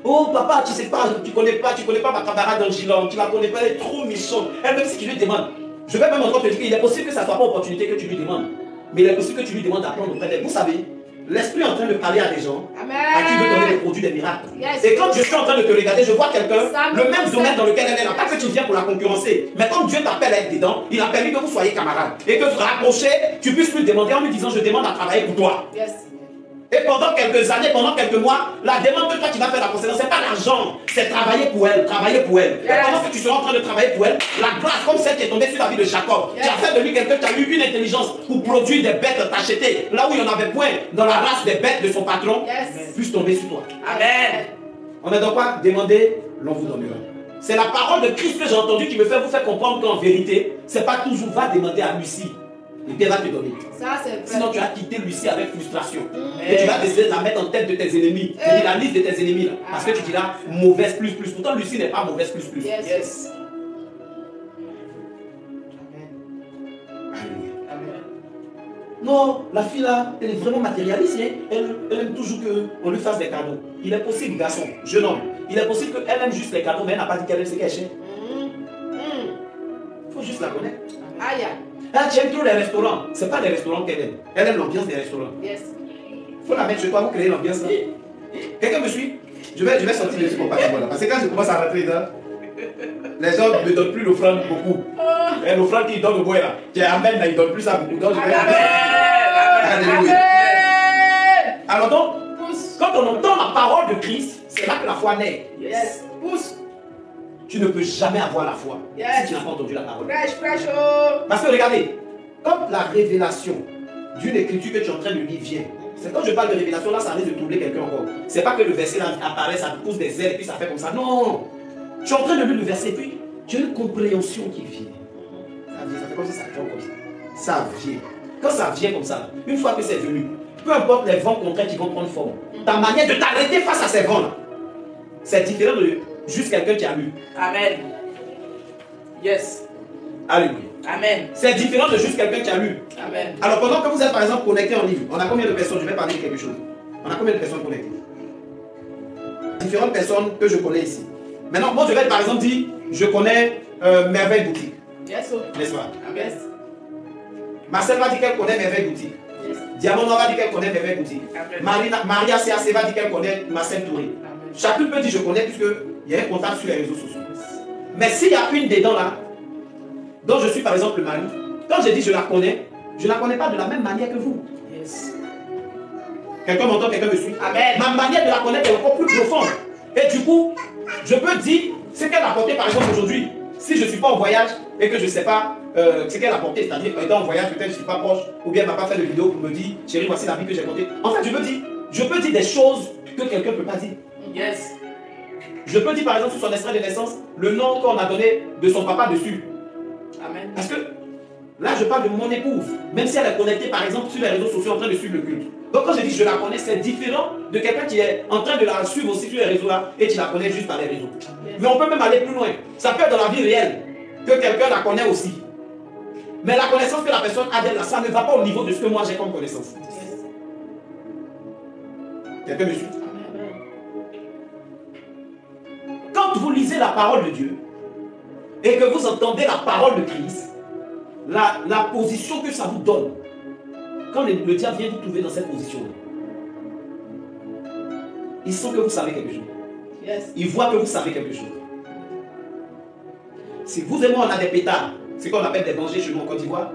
Oh papa, tu sais pas, tu connais pas ma camarade Angilon, tu la connais pas, elle est trop méchante. Elle, même si tu lui demandes, je vais même encore te dire qu'il est possible que ça ne soit pas opportunité que tu lui demandes, mais il est possible que tu lui demandes d'apprendre auprès d'elle. Vous savez, l'esprit est en train de parler à des gens à qui veut donner des produits, des miracles. Yes. Et quand je suis en train de te regarder, je vois quelqu'un, le même domaine dans lequel elle est là, pas que tu viens pour la concurrencer, mais comme Dieu t'appelle à être dedans, il a permis que vous soyez camarades et que vous rapprochez, tu puisses lui demander en lui disant je demande à travailler pour toi. Yes. Et pendant quelques années, pendant quelques mois, la demande que toi tu vas faire la concernant, ce n'est pas l'argent, c'est travailler pour elle, travailler pour elle. Yes. Et pendant que tu seras en train de travailler pour elle, la grâce comme celle qui est tombée sur la vie de Jacob, Yes. qui a fait de lui quelqu'un qui a eu une intelligence pour produire des bêtes tachetées, là où il n'y en avait point dans la race des bêtes de son patron, Yes. puisse tomber sur toi. Amen. On ne doit pas demander, l'on vous donnera. C'est la parole de Christ que j'ai entendue qui me fait vous faire comprendre qu'en vérité, ce n'est pas toujours va demander à Lucie. Et puis elle va te donner. Ça c'est vrai. Sinon tu as quitté Lucie avec frustration. Et tu vas décider de la mettre en tête de tes ennemis. Tu dis la liste de tes ennemis là. Parce que tu diras mauvaise plus plus. Pourtant Lucie n'est pas mauvaise plus plus. Yes. Yes. Alléluia. Non, la fille là, elle est vraiment matérialiste. Hein. Elle aime toujours qu'on lui fasse des cadeaux. Il est possible, garçon, jeune homme, il est possible qu'elle aime juste les cadeaux, mais elle n'a pas dit qu'elle aime ce qu'elle cherche. Il faut juste la connaître. Aïe. Ah, tu aimes trop les restaurants. Ce n'est pas les restaurants qu'elle aime. Elle aime l'ambiance des restaurants. Yes. Il faut la mettre chez toi pour créer l'ambiance là. Quelqu'un me suit? Je vais sortir de ce compartiment là. Parce que quand je commence à rentrer là, les gens ne me donnent plus l'offrande beaucoup. Et l'offrande qu'ils donnent au bois là, tu amènes là, ils ne donnent plus ça beaucoup. Donc je vais Alléluia. Alors donc, quand on entend la parole de Christ, c'est là que la foi naît. Yes. Pousse. Tu ne peux jamais avoir la foi Yes. si tu n'as pas entendu la parole. Prêche, prêche. Oh. Parce que regardez, quand la révélation d'une écriture que tu es en train de lire vient, c'est quand je parle de révélation, là ça risque de troubler quelqu'un encore. C'est pas que le verset là apparaît, ça pousse des ailes et puis ça fait comme ça. Non! Tu es en train de lire le verset et puis tu as une compréhension qui vient. Ça vient, ça fait comme si ça tombe comme ça. Ça vient. Quand ça vient comme ça, une fois que c'est venu, peu importe les vents contraires qui vont prendre forme, ta manière de t'arrêter face à ces vents là, c'est différent de juste quelqu'un qui a lu. Amen. Yes. Alléluia. Amen. C'est différent de juste quelqu'un qui a lu. Amen. Alors pendant que vous êtes par exemple connecté en ligne, on a combien de personnes? Je vais parler de quelque chose. On a combien de personnes connectées? Différentes personnes que je connais ici. Maintenant, moi je vais par exemple dire, je connais Merveille Boutique. Yes. Oh. N'est-ce pas? Yes. Marcel va dire qu'elle connaît Merveille Boutique. Yes. Diamond va dire qu'elle connaît Merveille Boutique. Amen. Maria CAC va dire qu'elle connaît Marcel Touré. Amen. Chacun peut dire je connais puisqu'il y a un contact sur les réseaux sociaux. Mais s'il y a une dedans là, dont je suis par exemple le mari, quand je dis je la connais pas de la même manière que vous. Yes. Quelqu'un m'entend, quelqu'un me suit. Amen. Ma manière de la connaître est encore plus profonde. Et du coup, je peux dire ce qu'elle a apporté par exemple aujourd'hui. Si je ne suis pas en voyage et que je ne sais pas ce qu'elle a apporté, c'est-à-dire étant en voyage, peut-être je ne suis pas proche, ou bien elle ne m'a pas fait de vidéo pour me dire, chérie, voici la vie que j'ai portée. En fait, je veux dire, Je peux dire des choses que quelqu'un ne peut pas dire. Yes. Je peux dire par exemple sur son extrait de naissance, le nom qu'on a donné de son papa dessus. Amen. Parce que là, je parle de mon épouse. Même si elle est connectée par exemple sur les réseaux sociaux en train de suivre le culte. Donc quand je dis je la connais, c'est différent de quelqu'un qui est en train de la suivre aussi sur les réseaux là et tu la connais juste par les réseaux. Mais on peut même aller plus loin. Ça peut être dans la vie réelle que quelqu'un la connaît aussi. Mais la connaissance que la personne a d'elle, ça ne va pas au niveau de ce que moi j'ai comme connaissance. Quelqu'un me suit? Quand vous lisez la parole de Dieu et que vous entendez la parole de Christ, la position que ça vous donne, quand le diable vient vous trouver dans cette position-là, il sent que vous savez quelque chose. Yes. Il voit que vous savez quelque chose. Si vous et moi on a des pétards, c'est qu'on appelle des dangers chez nous en Côte d'Ivoire,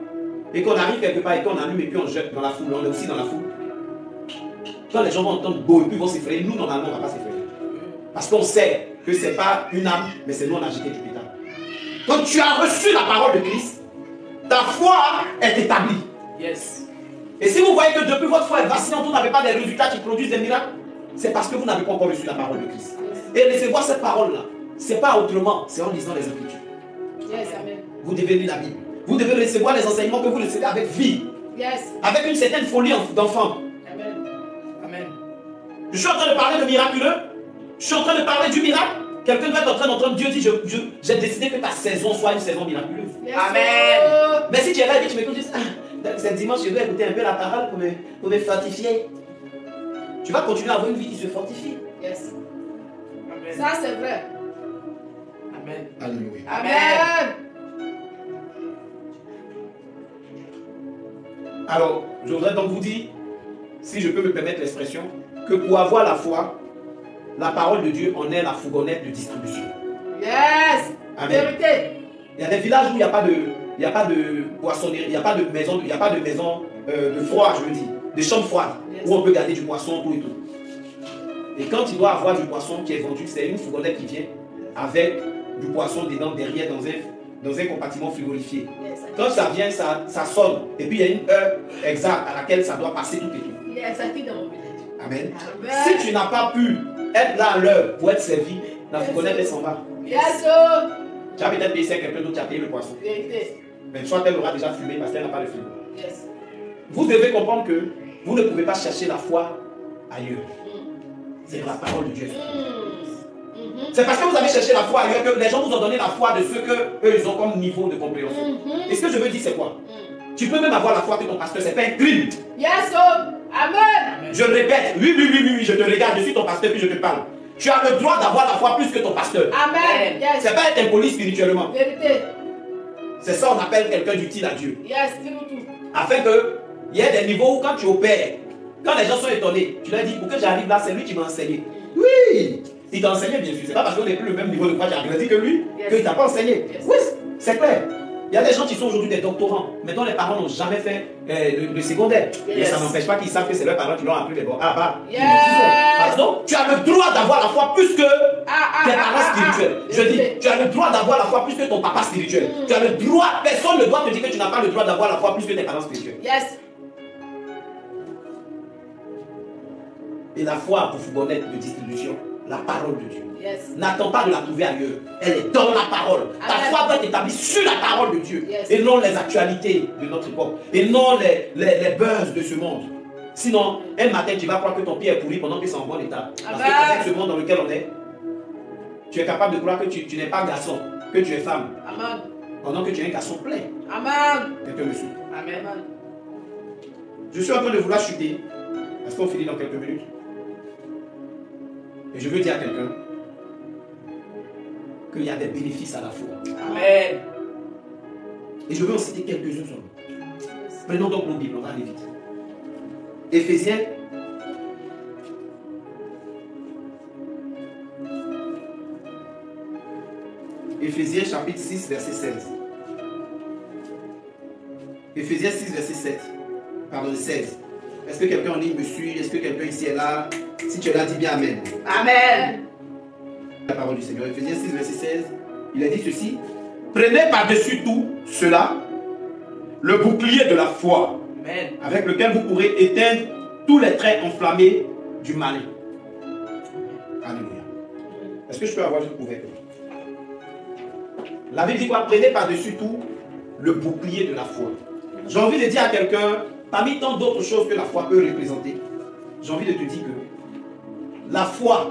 et qu'on arrive quelque part et qu'on allume et puis on jette dans la foule, on est aussi dans la foule. Quand les gens vont entendre beau et puis vont s'effrayer, nous normalement on ne va pas s'effrayer. Parce qu'on sait que ce n'est pas une âme, mais c'est nous on a jeté du pétard. Quand tu as reçu la parole de Christ, ta foi est établie. Yes. Et si vous voyez que depuis votre foi est vacillante, vous n'avez pas des résultats qui produisent des miracles, c'est parce que vous n'avez pas encore reçu la parole de Christ. Et recevoir cette parole-là, ce n'est pas autrement, c'est en lisant les Écritures. Yes, amen. Vous devez lire la Bible. Vous devez recevoir les enseignements que vous recevez avec vie, Yes. avec une certaine folie d'enfant. Amen. Amen. Je suis en train de parler de miraculeux. Je suis en train de parler du miracle. Quelqu'un doit être en train d'entendre Dieu dit, j'ai décidé que ta saison soit une saison miraculeuse. Yes. Amen. Mais si tu es là et que tu m'écoutes, tu dis, c'est dimanche, je dois écouter un peu la parole pour me fortifier. Tu vas continuer à avoir une vie qui se fortifie. Yes. Amen. Ça, c'est vrai. Amen. Alléluia. Amen. Alors, je voudrais donc vous dire, si je peux me permettre l'expression, que pour avoir la foi, la parole de Dieu en est la fourgonnette de distribution. Yes. Amen. Vérité. Il y a des villages où il n'y a pas de poissonnerie, il n'y a pas de maison, de froid, je veux dire, de chambre froide, Yes. où on peut garder du poisson, tout et tout. Et quand il doit avoir du poisson qui est vendu, c'est une fourgonnette qui vient avec du poisson dedans, derrière, dans un compartiment frigorifié. Yes. Quand ça vient, ça sonne. Et puis il y a une heure exacte à laquelle ça doit passer tout et tout. Yes, ça qui dans mon village. Amen. Amen. Si tu n'as pas pu être là à l'heure pour être servi, la fourgonnette elle s'en va. Yes, oh. Tu as peut-être payé ça à quelqu'un d'autre qui a payé le poisson. Vérité. Mais soit elle aura déjà fumé parce qu'elle n'a pas de frigo. Yes. Vous devez comprendre que vous ne pouvez pas chercher la foi ailleurs. C'est la parole de Dieu. C'est parce que vous avez cherché la foi ailleurs que les gens vous ont donné la foi de ce qu'eux ils ont comme niveau de compréhension. Et ce que je veux dire c'est quoi? Tu peux même avoir la foi que ton pasteur, c'est pas un crime. Yes, oh. Amen. Je le répète, oui, je te regarde, je suis ton pasteur puis je te parle. Tu as le droit d'avoir la foi plus que ton pasteur. Amen. Yes. C'est pas être impoli spirituellement. Vérité. C'est ça qu'on appelle quelqu'un d'utile à Dieu. Yes, dis-nous tout. Afin qu'il y ait des niveaux où quand tu opères, quand les gens sont étonnés, tu leur dis, pour que j'arrive là, c'est lui qui m'a enseigné. Oui, il t'a enseigné bien sûr. C'est pas parce qu'on n'est plus le même niveau de foi que j'ai grandi que lui, qu'il ne t'a pas enseigné. Yes. Oui, c'est clair. Il y a des gens qui sont aujourd'hui des doctorants, mais dont les parents n'ont jamais fait le secondaire. Yes. Mais ça n'empêche pas qu'ils savent que c'est leurs parents qui l'ont appris les bons. Ah bah, Yes. pardon, tu as le droit d'avoir la foi plus que tes parents spirituels. Je dis, tu as le droit d'avoir la foi plus que ton papa spirituel. Tu as le droit, personne ne doit te dire que tu n'as pas le droit d'avoir la foi plus que tes parents spirituels. Yes. Et la foi pour fourgonnette de distribution, la parole de Dieu. Yes. N'attends pas de la trouver ailleurs. Elle est dans la parole. Ta Amen. foi doit être établie sur la parole de Dieu. Yes. Et non les actualités de notre époque. Et non les buzz de ce monde. Sinon, un matin, tu vas croire que ton pied est pourri pendant que c'est en bon état. Parce Amen. qu'avec ce monde dans lequel on est, tu es capable de croire que tu n'es pas garçon, que tu es femme. Amen. Pendant que tu es un garçon plein. Amen. Quelqu'un me suit. Amen. Amen. Je suis en train de vouloir chuter. Est-ce qu'on finit dans quelques minutes? Et je veux dire à quelqu'un qu'il y a des bénéfices à la foi. Amen. Et je veux en citer quelques-uns seulement. Prenons donc nos Bibles, on va aller vite. Éphésiens. Éphésiens chapitre 6, verset 16. Éphésiens 6, verset 7. Pardon, 16. Est-ce que quelqu'un en ligne me suit? Est-ce que quelqu'un ici est là? Si tu es là, dis bien Amen. Amen. La parole du Seigneur. Éphésiens 6, verset 16. Il a dit ceci. Prenez par-dessus tout cela le bouclier de la foi, Amen. avec lequel vous pourrez éteindre tous les traits enflammés du malin. Alléluia. Est-ce que je peux avoir une couverture? La Bible dit quoi? Prenez par-dessus tout le bouclier de la foi. J'ai envie de dire à quelqu'un, parmi tant d'autres choses que la foi peut représenter, j'ai envie de te dire que la foi,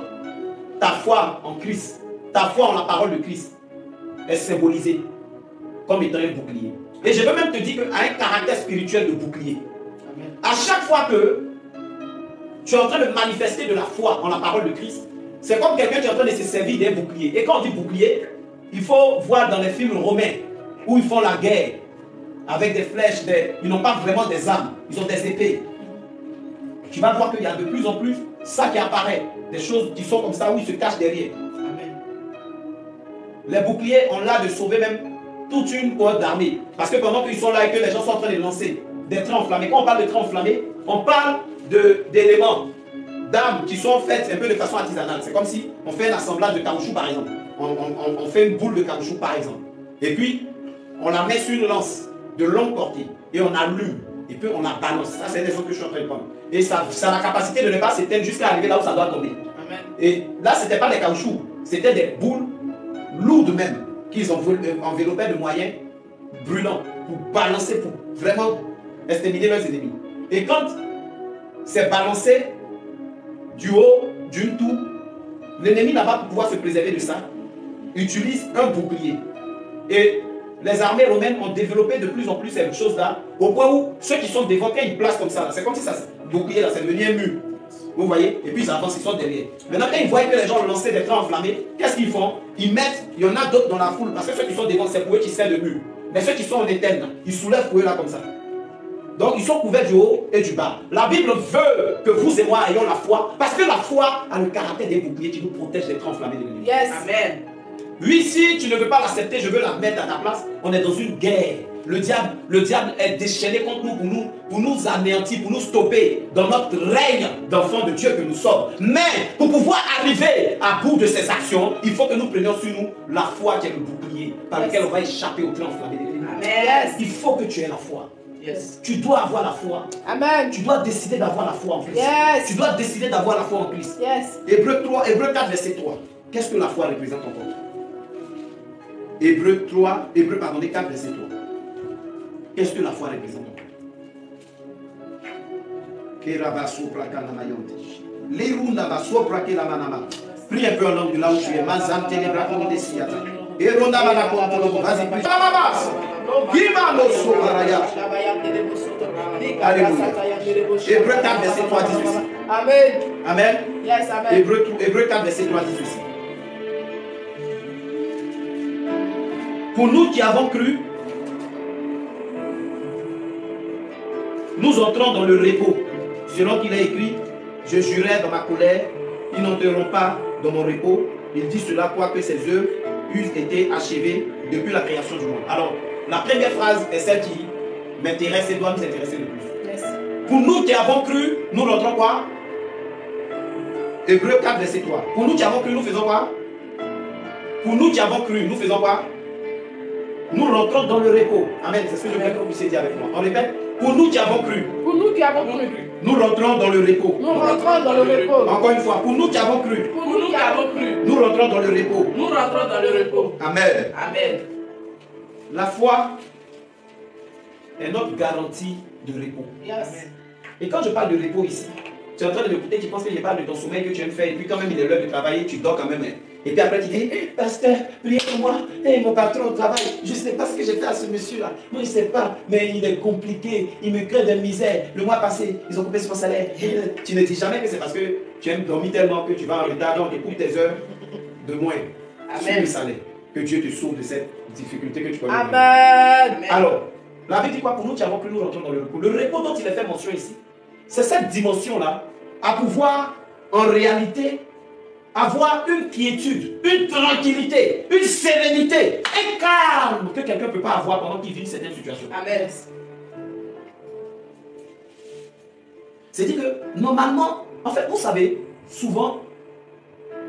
ta foi en Christ, ta foi en la parole de Christ, est symbolisée comme étant un bouclier. Et je veux même te dire qu'elle a un caractère spirituel de bouclier. Amen. À chaque fois que tu es en train de manifester de la foi en la parole de Christ, c'est comme quelqu'un qui est en train de se servir d'un bouclier. Et quand on dit bouclier, il faut voir dans les films romains où ils font la guerre avec des flèches, ils n'ont pas vraiment des armes, ils ont des épées. Tu vas voir qu'il y a de plus en plus ça qui apparaît, des choses qui sont comme ça où ils se cachent derrière. Amen. Les boucliers ont l'art de sauver même toute une cohorte d'armée. Parce que pendant qu'ils sont là et que les gens sont en train de lancer des trains enflammés, quand on parle de trains enflammés, on parle d'éléments, d'armes qui sont faites un peu de façon artisanale. C'est comme si on fait un assemblage de caoutchouc par exemple. On fait une boule de caoutchouc par exemple. Et puis, on la met sur une lance de longue portée et on allume. Et puis on la balance. Ça, c'est des choses que je suis en train de prendre. Et ça a la capacité de ne pas s'éteindre jusqu'à arriver là où ça doit tomber. Amen. Et là, ce n'était pas des caoutchoucs. C'était des boules lourdes même qu'ils enveloppaient de moyens brûlants pour balancer, pour vraiment exterminer leurs ennemis. Et quand c'est balancé du haut d'une tour, l'ennemi n'a pas pu pouvoir se préserver de ça. Utilise un bouclier. Et les armées romaines ont développé de plus en plus ces choses-là, au point où ceux qui sont devant, quand ils placent comme ça, c'est comme si ça bouclier là, c'est devenu un mur. Vous voyez? Et puis ils avancent, ils sont derrière. Maintenant, quand ils voient que les gens lançaient des trains enflammés, qu'est-ce qu'ils font? Ils mettent, il y en a d'autres dans la foule, parce que ceux qui sont devant, c'est pour eux qui servent de mur. Mais ceux qui sont en éterne, ils soulèvent pour eux là comme ça. Donc ils sont couverts du haut et du bas. La Bible veut que vous et moi ayons la foi, parce que la foi a le caractère des boucliers qui nous protège des trains enflammés de l'ennemi. Yes. Amen. Oui, si tu ne veux pas l'accepter, je veux la mettre à ta place. On est dans une guerre. Le diable est déchaîné contre nous pour nous anéantir, pour nous stopper dans notre règne d'enfants de Dieu que nous sommes. Mais pour pouvoir arriver à bout de ces actions, il faut que nous prenions sur nous la foi qui est le bouclier par lequel on va échapper au train enflammé de l'ennemi. Yes. Il faut que tu aies la foi. Yes. Tu dois avoir la foi. Amen. Tu dois décider d'avoir la foi en Christ. Yes. Tu dois décider d'avoir la foi en Christ. Yes. Hébreux 4, verset 3. Qu'est-ce que la foi représente encore? Hébreux 4, verset 3. Qu'est-ce que la foi représente encore? Prie un peu en langue de là où tu es. Alléluia. Hébreux 4, verset 3 dit ceci. Amen. Amen. Yes, amen. Hébreux 4, verset 3 dit ceci. Pour nous qui avons cru, nous entrons dans le repos. Selon qu'il est écrit, je jurais dans ma colère, ils n'entreront pas dans mon repos. Il dit cela quoique ses œuvres eussent été achevées depuis la création du monde. Alors, la première phrase est celle qui m'intéresse et doit nous intéresser le plus. Yes. Pour nous qui avons cru, nous rentrons quoi? Hébreux 4, verset 3. Pour nous qui avons cru, nous faisons quoi? Pour nous qui avons cru, nous faisons quoi? Nous rentrons dans le repos. Amen. C'est ce que je veux que vous puissiez dire avec moi. On répète. Pour nous qui avons cru. Pour nous qui avons cru. Nous rentrons dans le repos. Nous rentrons dans le repos. Encore une fois. Pour nous qui avons cru. Pour nous qui avons cru. Nous rentrons dans le repos. Nous rentrons dans le repos. Amen. Amen. La foi est notre garantie de repos. Yes. Et quand je parle de repos ici, tu es en train de m'écouter, tu penses que je parle de ton sommeil que tu aimes faire, et puis quand même il est l'heure de travailler, tu dors quand même. Et puis après tu dis, pasteur, priez pour moi, mon patron au travail, je ne sais pas ce que j'ai fait à ce monsieur-là. Moi je ne sais pas, mais il est compliqué, il me crée de misère. Le mois passé, ils ont coupé son salaire. Tu ne dis jamais que c'est parce que tu aimes dormir tellement que tu vas en retard, donc tu coupes tes heures de moins sur le salaire. Que Dieu te sauve de cette difficulté que tu peux avoir. Amen. Alors, la Bible dit quoi? Pour nous qui avons cru, nous rentrons dans le repos. Le repos dont il est fait mention ici, c'est cette dimension-là, à pouvoir en réalité avoir une quiétude, une tranquillité, une sérénité, un calme que quelqu'un ne peut pas avoir pendant qu'il vit une certaine situation. Amen. C'est-à-dire que normalement, en fait, vous savez, souvent,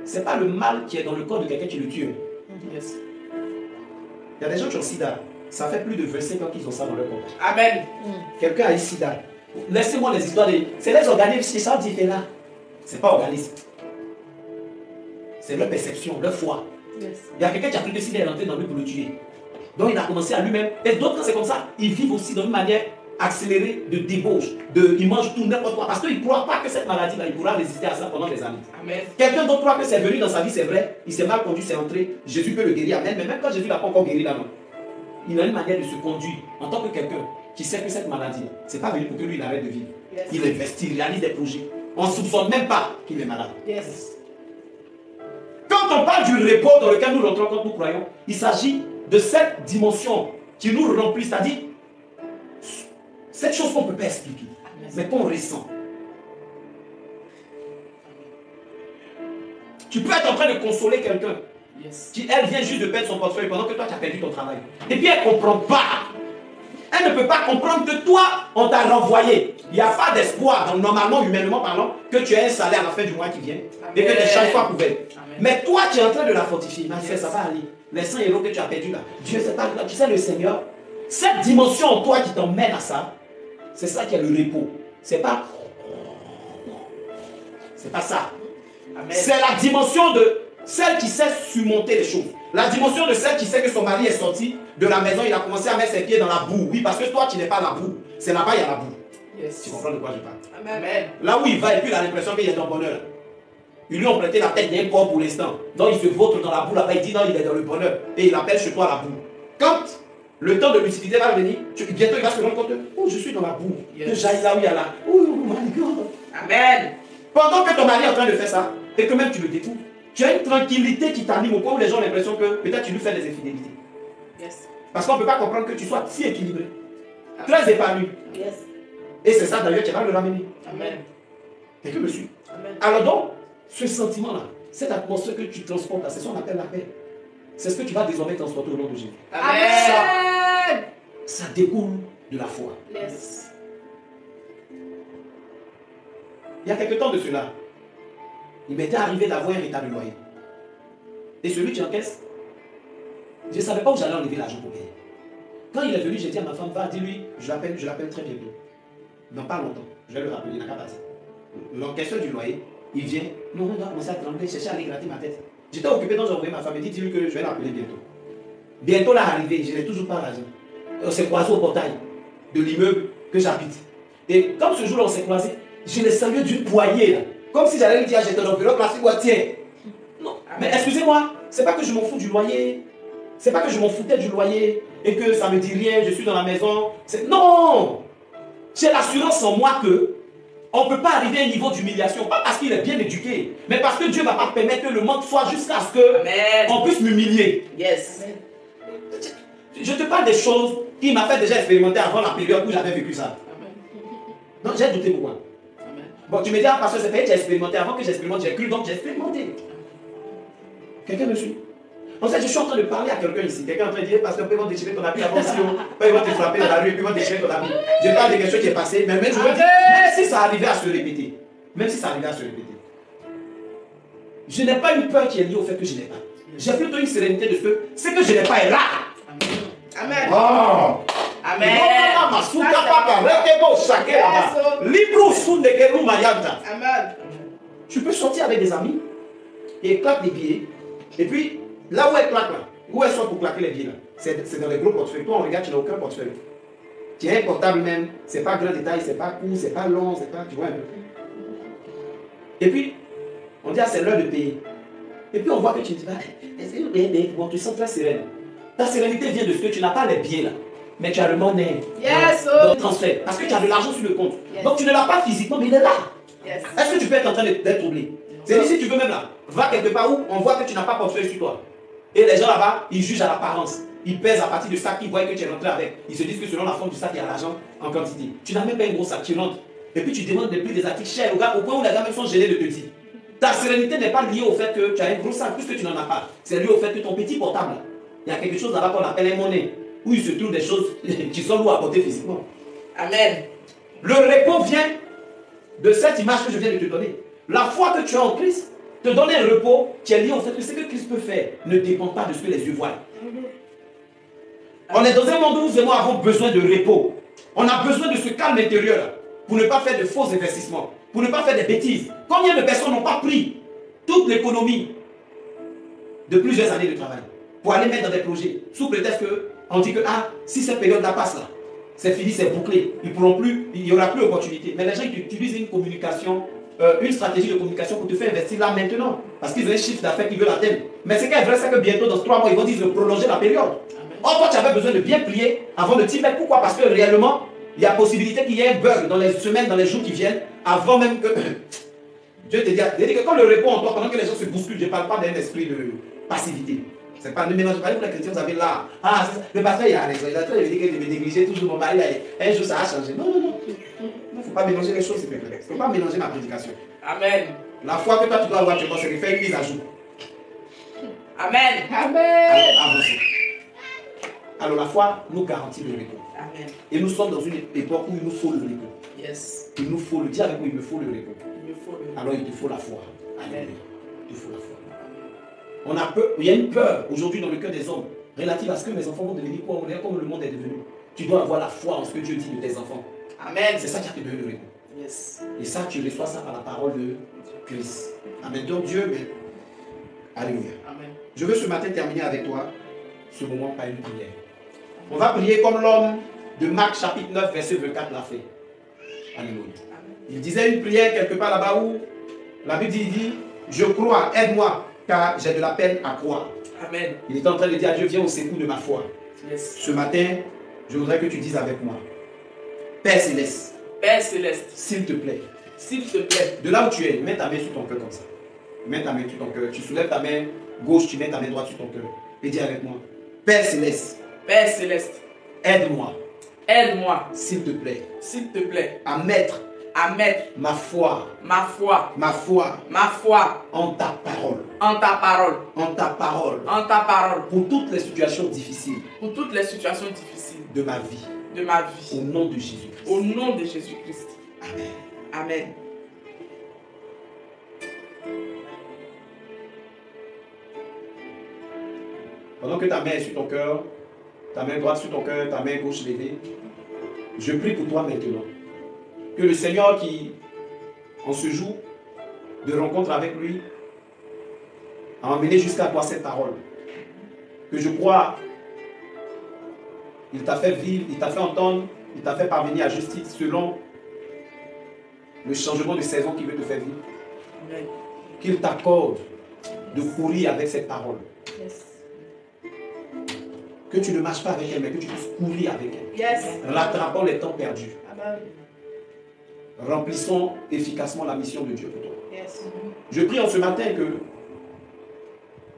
ce n'est pas le mal qui est dans le corps de quelqu'un qui le tue. Yes. Il y a des gens qui ont sida. Ça fait plus de 25 ans qu'ils ont ça dans leur corps. Amen. Quelqu'un a eu sida. Laissez-moi les histoires. C'est les organismes qui sont différents. Ce n'est pas organisme. C'est leur perception, leur foi. Yes. Il y a quelqu'un qui a cru que s'il est rentré dans lui pour le tuer. Donc il a commencé à lui-même. Et d'autres, quand c'est comme ça, ils vivent aussi dans une manière accélérée de débauche. Ils mangent tout, n'importe quoi. Parce qu'ils ne croient pas que cette maladie-là, il pourra résister à ça pendant des années. Amen. Quelqu'un d'autre croit que c'est venu dans sa vie, c'est vrai. Il s'est mal conduit, c'est entré. Jésus peut le guérir. Amen. Mais même quand Jésus n'a pas encore guéri là-bas, il a une manière de se conduire en tant que quelqu'un qui sait que cette maladie, ce n'est pas venu pour que lui il arrête de vivre. Yes. Il investit, il réalise des projets. On ne soupçonne même pas qu'il est malade. Yes. Quand on parle du repos dans lequel nous rentrons quand nous croyons, il s'agit de cette dimension qui nous remplit, c'est-à-dire cette chose qu'on ne peut pas expliquer, mais qu'on ressent. Tu peux être en train de consoler quelqu'un qui, elle, vient juste de perdre son portefeuille pendant que toi, tu as perdu ton travail. Et puis, elle ne comprend pas. Elle ne peut pas comprendre que toi, on t'a renvoyé. Il n'y a pas d'espoir, normalement, humainement parlant, que tu aies un salaire à la fin du mois qui vient et que les charges soient couvertes. Mais toi, tu es en train de la fortifier. Ça va aller. Les 100 euros que tu as perdus là, Dieu, c'est pas grave. Tu sais, le Seigneur, cette dimension en toi qui t'emmène à ça, c'est ça qui est le repos. C'est pas ça. C'est la dimension de celle qui sait surmonter les choses. La dimension de celle qui sait que son mari est sorti de la maison, il a commencé à mettre ses pieds dans la boue. Oui, parce que toi, tu n'es pas la boue. C'est là-bas, il y a la boue. Yes. Tu comprends de quoi je parle? Amen. Là où il va, et puis il a l'impression qu'il est dans le bonheur. Ils lui ont prêté la tête d'un corps pour l'instant. Donc il se vautre dans la boue là-bas, il dit non, il est dans le bonheur. Et il appelle chez toi la boue. Quand le temps de lucidité va venir, bientôt il va se rendre compte que oh, je suis dans la boue. Que j'aille là où il y a là. Oh my God. Amen. Pendant que ton mari est en train de faire ça, et que même tu le découvres, tu as une tranquillité qui t'anime au point où les gens ont l'impression que peut-être tu lui fais des infidélités. Yes. Parce qu'on ne peut pas comprendre que tu sois si équilibré, très épanoui. Yes. Et c'est ça d'ailleurs qui va le ramener. Amen. Quelqu'un me suit. Amen. Alors donc, ce sentiment-là, cette atmosphère que tu transportes là, c'est ce qu'on appelle la paix. C'est ce que tu vas désormais transporter au nom de Jésus. Amen. Ça découle de la foi. Yes. Il y a quelque temps de cela, il m'était arrivé d'avoir un état de loyer. Et celui qui encaisse, je ne savais pas où j'allais enlever l'argent pour payer. Quand il est venu, j'ai dit à ma femme, va, dis-lui, je l'appelle très bientôt. Dans pas longtemps, je vais le rappeler, il n'a qu'à passer. L'encaisseur du loyer, il vient, non, on doit commencer à trembler, chercher à aller gratter ma tête. J'étais occupé, donc j'ai envoyé ma femme, et dit, dis-lui que je vais l'appeler bientôt. Bientôt là, arrivé, je n'ai toujours pas l'argent. On s'est croisé au portail de l'immeuble que j'habite. Et comme ce jour-là, on s'est croisé, je l'ai salué d'une poignée, là. Comme si j'allais lui dire, j'ai ton enveloppe, là, c'est quoi, tiens. Non, mais excusez-moi, c'est pas que je m'en fous du loyer. C'est pas que je m'en foutais du loyer et que ça me dit rien, je suis dans la maison. Non! J'ai l'assurance en moi que on ne peut pas arriver à un niveau d'humiliation, pas parce qu'il est bien éduqué, mais parce que Dieu ne va pas permettre que le monde soit jusqu'à ce qu'on puisse m'humilier. Yes. Je te parle des choses qui m'a fait déjà expérimenter avant la période où j'avais vécu ça. Donc j'ai douté pourquoi. Bon, tu me dis, ah, parce que c'est pas que j'ai expérimenté avant que j'expérimente, j'ai cru, donc j'ai expérimenté. Quelqu'un me suit? En fait, je suis en train de parler à quelqu'un ici. Quelqu'un est en train de dire, parce qu'ils vont déchirer ton habit avant si ils vont te frapper dans la rue et puis ils vont déchirer ton habit. Je parle de quelque chose qui est passé, mais même je veux dire, même si ça arrivait à se répéter, je n'ai pas une peur qui est liée au fait que je n'ai pas. J'ai plutôt une sérénité de ce que je n'ai pas est là. Amen. Oh. Amen. Amen. Tu peux sortir avec des amis et claquer des billets. Et puis, là où elle claque, là, où elle sort pour claquer les billets, là, c'est dans les gros portefeuilles. Toi, on regarde, tu n'as aucun portefeuille. Tu as un portable même, c'est pas grand détail, c'est pas court, c'est pas long, c'est pas. Tu vois un peu. Et puis, on dit, ah, c'est l'heure de payer. Et puis, on voit que tu dis, bon, tu sens très sereine. Ta sérénité vient de ce que tu n'as pas les billets là, mais tu as le monnaie dans le transfert. Parce que tu as de l'argent sur le compte. Yes. Donc, tu ne l'as pas physiquement, mais il est là. Yes. Est-ce que tu peux être en train d'être troublé? C'est si tu veux même là, va quelque part où on voit que tu n'as pas portefeuille sur toi. Et les gens là-bas, ils jugent à l'apparence. Ils pèsent à partir du sac qu'ils voient que tu es rentré avec. Ils se disent que selon la forme du sac, il y a l'argent en quantité. Tu n'as même pas un gros sac, tu rentres. Et puis tu demandes des prix des articles chers au point où les gars même sont gênés de te dire. Ta sérénité n'est pas liée au fait que tu as un gros sac, puisque tu n'en as pas. C'est lié au fait que ton petit portable, il y a quelque chose là-bas qu'on appelle un monnaie, où il se trouve des choses qui sont lourdes à porter physiquement. Amen. Le repos vient de cette image que je viens de te donner. La foi que tu as en Christ te donne un repos qui est lié au fait que ce que Christ peut faire ne dépend pas de ce que les yeux voient. On est dans un monde où nous et moi avons besoin de repos. On a besoin de ce calme intérieur pour ne pas faire de faux investissements. pour ne pas faire des bêtises. Combien de personnes n'ont pas pris toute l'économie de plusieurs années de travail pour aller mettre dans des projets, sous prétexte qu'on dit que si cette période-là passe là, c'est fini, c'est bouclé, ils pourront plus, il n'y aura plus d'opportunité. Mais les gens qui utilisent une communication, une stratégie de communication pour te faire investir là maintenant, parce qu'ils ont un chiffre d'affaires qu'ils veulent atteindre. Mais ce qui est vrai, c'est que bientôt, dans 3 mois, ils vont dire de prolonger la période. Or, toi, tu avais besoin de bien plier avant de t'y mettre. Pourquoi? Parce que réellement, il y a possibilité qu'il y ait un bug dans les semaines, dans les jours qui viennent, avant même que Dieu te dit que quand le repos en toi, pendant que les gens se bousculent, je ne parle pas d'un esprit de passivité. C'est pas, ne mélangez pas, les chrétiens, vous avez là, le pasteur il a raison, il a dit que je vais négliger toujours mon mari, un jour ça a changé. Non, non, non. Il ne faut pas mélanger les choses, s'il te plaît. Il ne faut pas mélanger ma prédication. Amen. La foi que toi tu dois avoir, tu dois se faire une mise à jour. Amen. Amen. Alors, avancez. Alors la foi nous garantit le repos. Amen. Et nous sommes dans une époque où il nous faut le repos. Yes. Il nous faut le dire avec moi, il me faut le repos. Il me faut le... Alors il te faut la foi. Amen. Il te faut la foi. On a peur, il y a une peur aujourd'hui dans le cœur des hommes relative à ce que mes enfants vont devenir quoi, comme le monde est devenu. Tu dois avoir la foi en ce que Dieu dit de tes enfants. Amen. C'est ça qui a te donné le repos. Yes. Et ça, tu reçois ça par la parole de Christ. Amen. Donc Dieu, mais alléluia. Amen. Je veux ce matin terminer avec toi ce moment par une prière. On va prier comme l'homme de Marc chapitre 9 verset 24 l'a fait. Alléluia. Il disait une prière quelque part là-bas où la Bible dit, je crois, aide-moi, car j'ai de la peine à croire. Amen. Il est en train de dire à Dieu, viens au secours de ma foi. Yes. Ce matin, je voudrais que tu dises avec moi, Père Céleste, Père Céleste, s'il te plaît, s'il te plaît, de là où tu es, mets ta main sur ton cœur comme ça. Mets ta main sur ton cœur. Tu soulèves ta main gauche, tu mets ta main droite sur ton cœur. Et dis avec moi, Père Céleste, Père Céleste, aide-moi, aide-moi, s'il te plaît, à mettre ma foi ma foi en ta parole. en ta parole, En ta parole. en ta parole, Pour toutes les situations difficiles pour toutes les situations difficiles de ma vie. de ma vie. Au nom de Jésus-Christ. Au nom de Jésus-Christ. Amen. Amen. Pendant que ta main est sur ton cœur, ta main droite sur ton cœur, ta main gauche levée, je prie pour toi maintenant. Que le Seigneur qui, en ce jour de rencontre avec lui, a emmené jusqu'à toi cette parole. Que je crois, il t'a fait vivre, il t'a fait entendre, il t'a fait parvenir à justice selon le changement de saison qu'il veut te faire vivre. Amen. Qu'il t'accorde de courir avec cette parole. Yes. Que tu ne marches pas avec elle, mais que tu puisses courir avec elle. Yes. Rattrapant les temps perdus. Amen. Remplissons efficacement la mission de Dieu pour toi. Yes. Je prie en ce matin que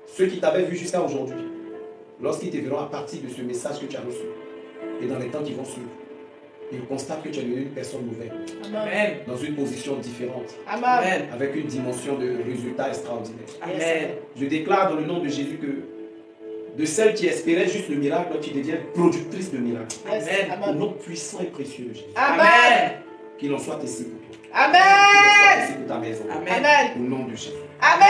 ceux qui t'avaient vu jusqu'à aujourd'hui, lorsqu'ils te verront à partir de ce message que tu as reçu, et dans les temps qui vont suivre, ils constatent que tu es devenu une personne nouvelle, Amen. dans une position différente, Amen. avec une dimension de résultat extraordinaire. Amen. Je déclare dans le nom de Jésus que de celle qui espérait juste le miracle, tu deviens productrice de miracles. Yes. Amen. Au Amen. nom puissant et précieux de Jésus. Amen. Qu'il en soit ainsi pour toi. Amen. Qu'il en soit ainsi pour ta maison. Amen. Amen. Au nom de Jésus. Amen.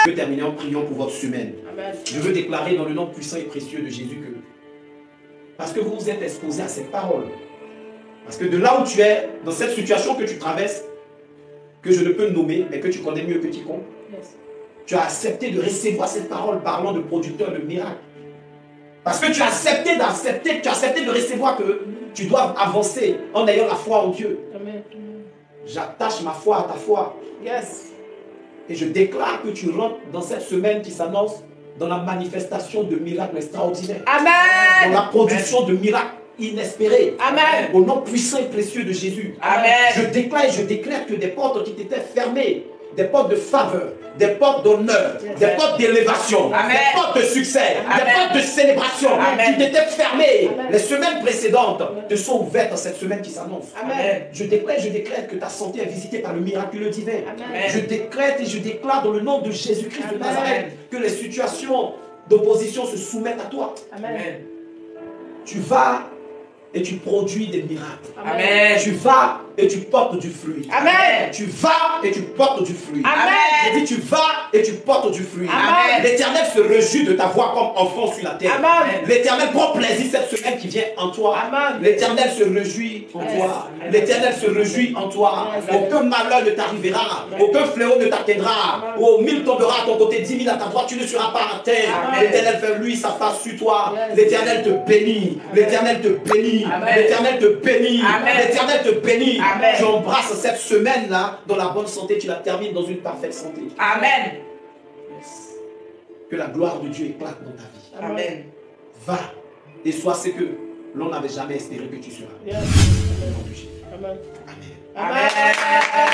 Je veux terminer en priant pour votre semaine. Amen. Je veux déclarer dans le nom puissant et précieux de Jésus que, parce que vous vous êtes exposé à cette parole, parce que de là où tu es, dans cette situation que tu traverses, que je ne peux nommer, mais que tu connais mieux que quiconque, Yes. tu as accepté de recevoir cette parole parlant de producteur de miracles. Parce que tu as accepté de recevoir que tu dois avancer en ayant la foi en Dieu. Amen. J'attache ma foi à ta foi. Yes. Et je déclare que tu rentres dans cette semaine qui s'annonce dans la manifestation de miracles extraordinaires. Dans Amen. la production de miracles inespérés. Amen. Au nom puissant et précieux de Jésus. Amen. Je déclare et je déclare que des portes qui t'étaient fermées, des portes de faveur, des portes d'honneur, des portes d'élévation, Amen. des portes de succès, Amen. des portes de célébration Amen. qui t'étaient fermées Amen. les semaines précédentes te sont ouvertes dans cette semaine qui s'annonce. Amen. Je déclare que ta santé est visitée par le miraculeux divin. Amen. Je décrète et je déclare dans le nom de Jésus-Christ de Amen. Nazareth que les situations d'opposition se soumettent à toi. Amen. Amen. Tu vas et tu produis des miracles. Amen. Tu vas et tu portes du fruit. Amen. Tu vas et tu portes du fruit. Amen. Je dis, tu vas et tu portes du fruit. Amen. L'Éternel se réjouit de ta voix comme enfant sur la terre. Amen. L'Éternel prend plaisir cette semaine qui vient en toi. Amen. L'Éternel se réjouit en toi. L'Éternel se réjouit en toi. Aucun malheur ne t'arrivera. Aucun fléau ne t'atteindra. Oh, 1000 tombera à ton côté, 10 000 à ta droite, tu ne seras pas à terre. L'Éternel fait lui sa face sur toi. L'Éternel te bénit. L'Éternel te bénit. L'Éternel te bénit. L'Éternel te bénit. Tu embrasses cette semaine-là dans la bonne santé, tu la termines dans une parfaite santé. Amen. Que la gloire de Dieu éclate dans ta vie. Amen. Va et sois ce que l'on n'avait jamais espéré que tu seras. Yes. Au nom de Jésus. Amen. Amen. Amen.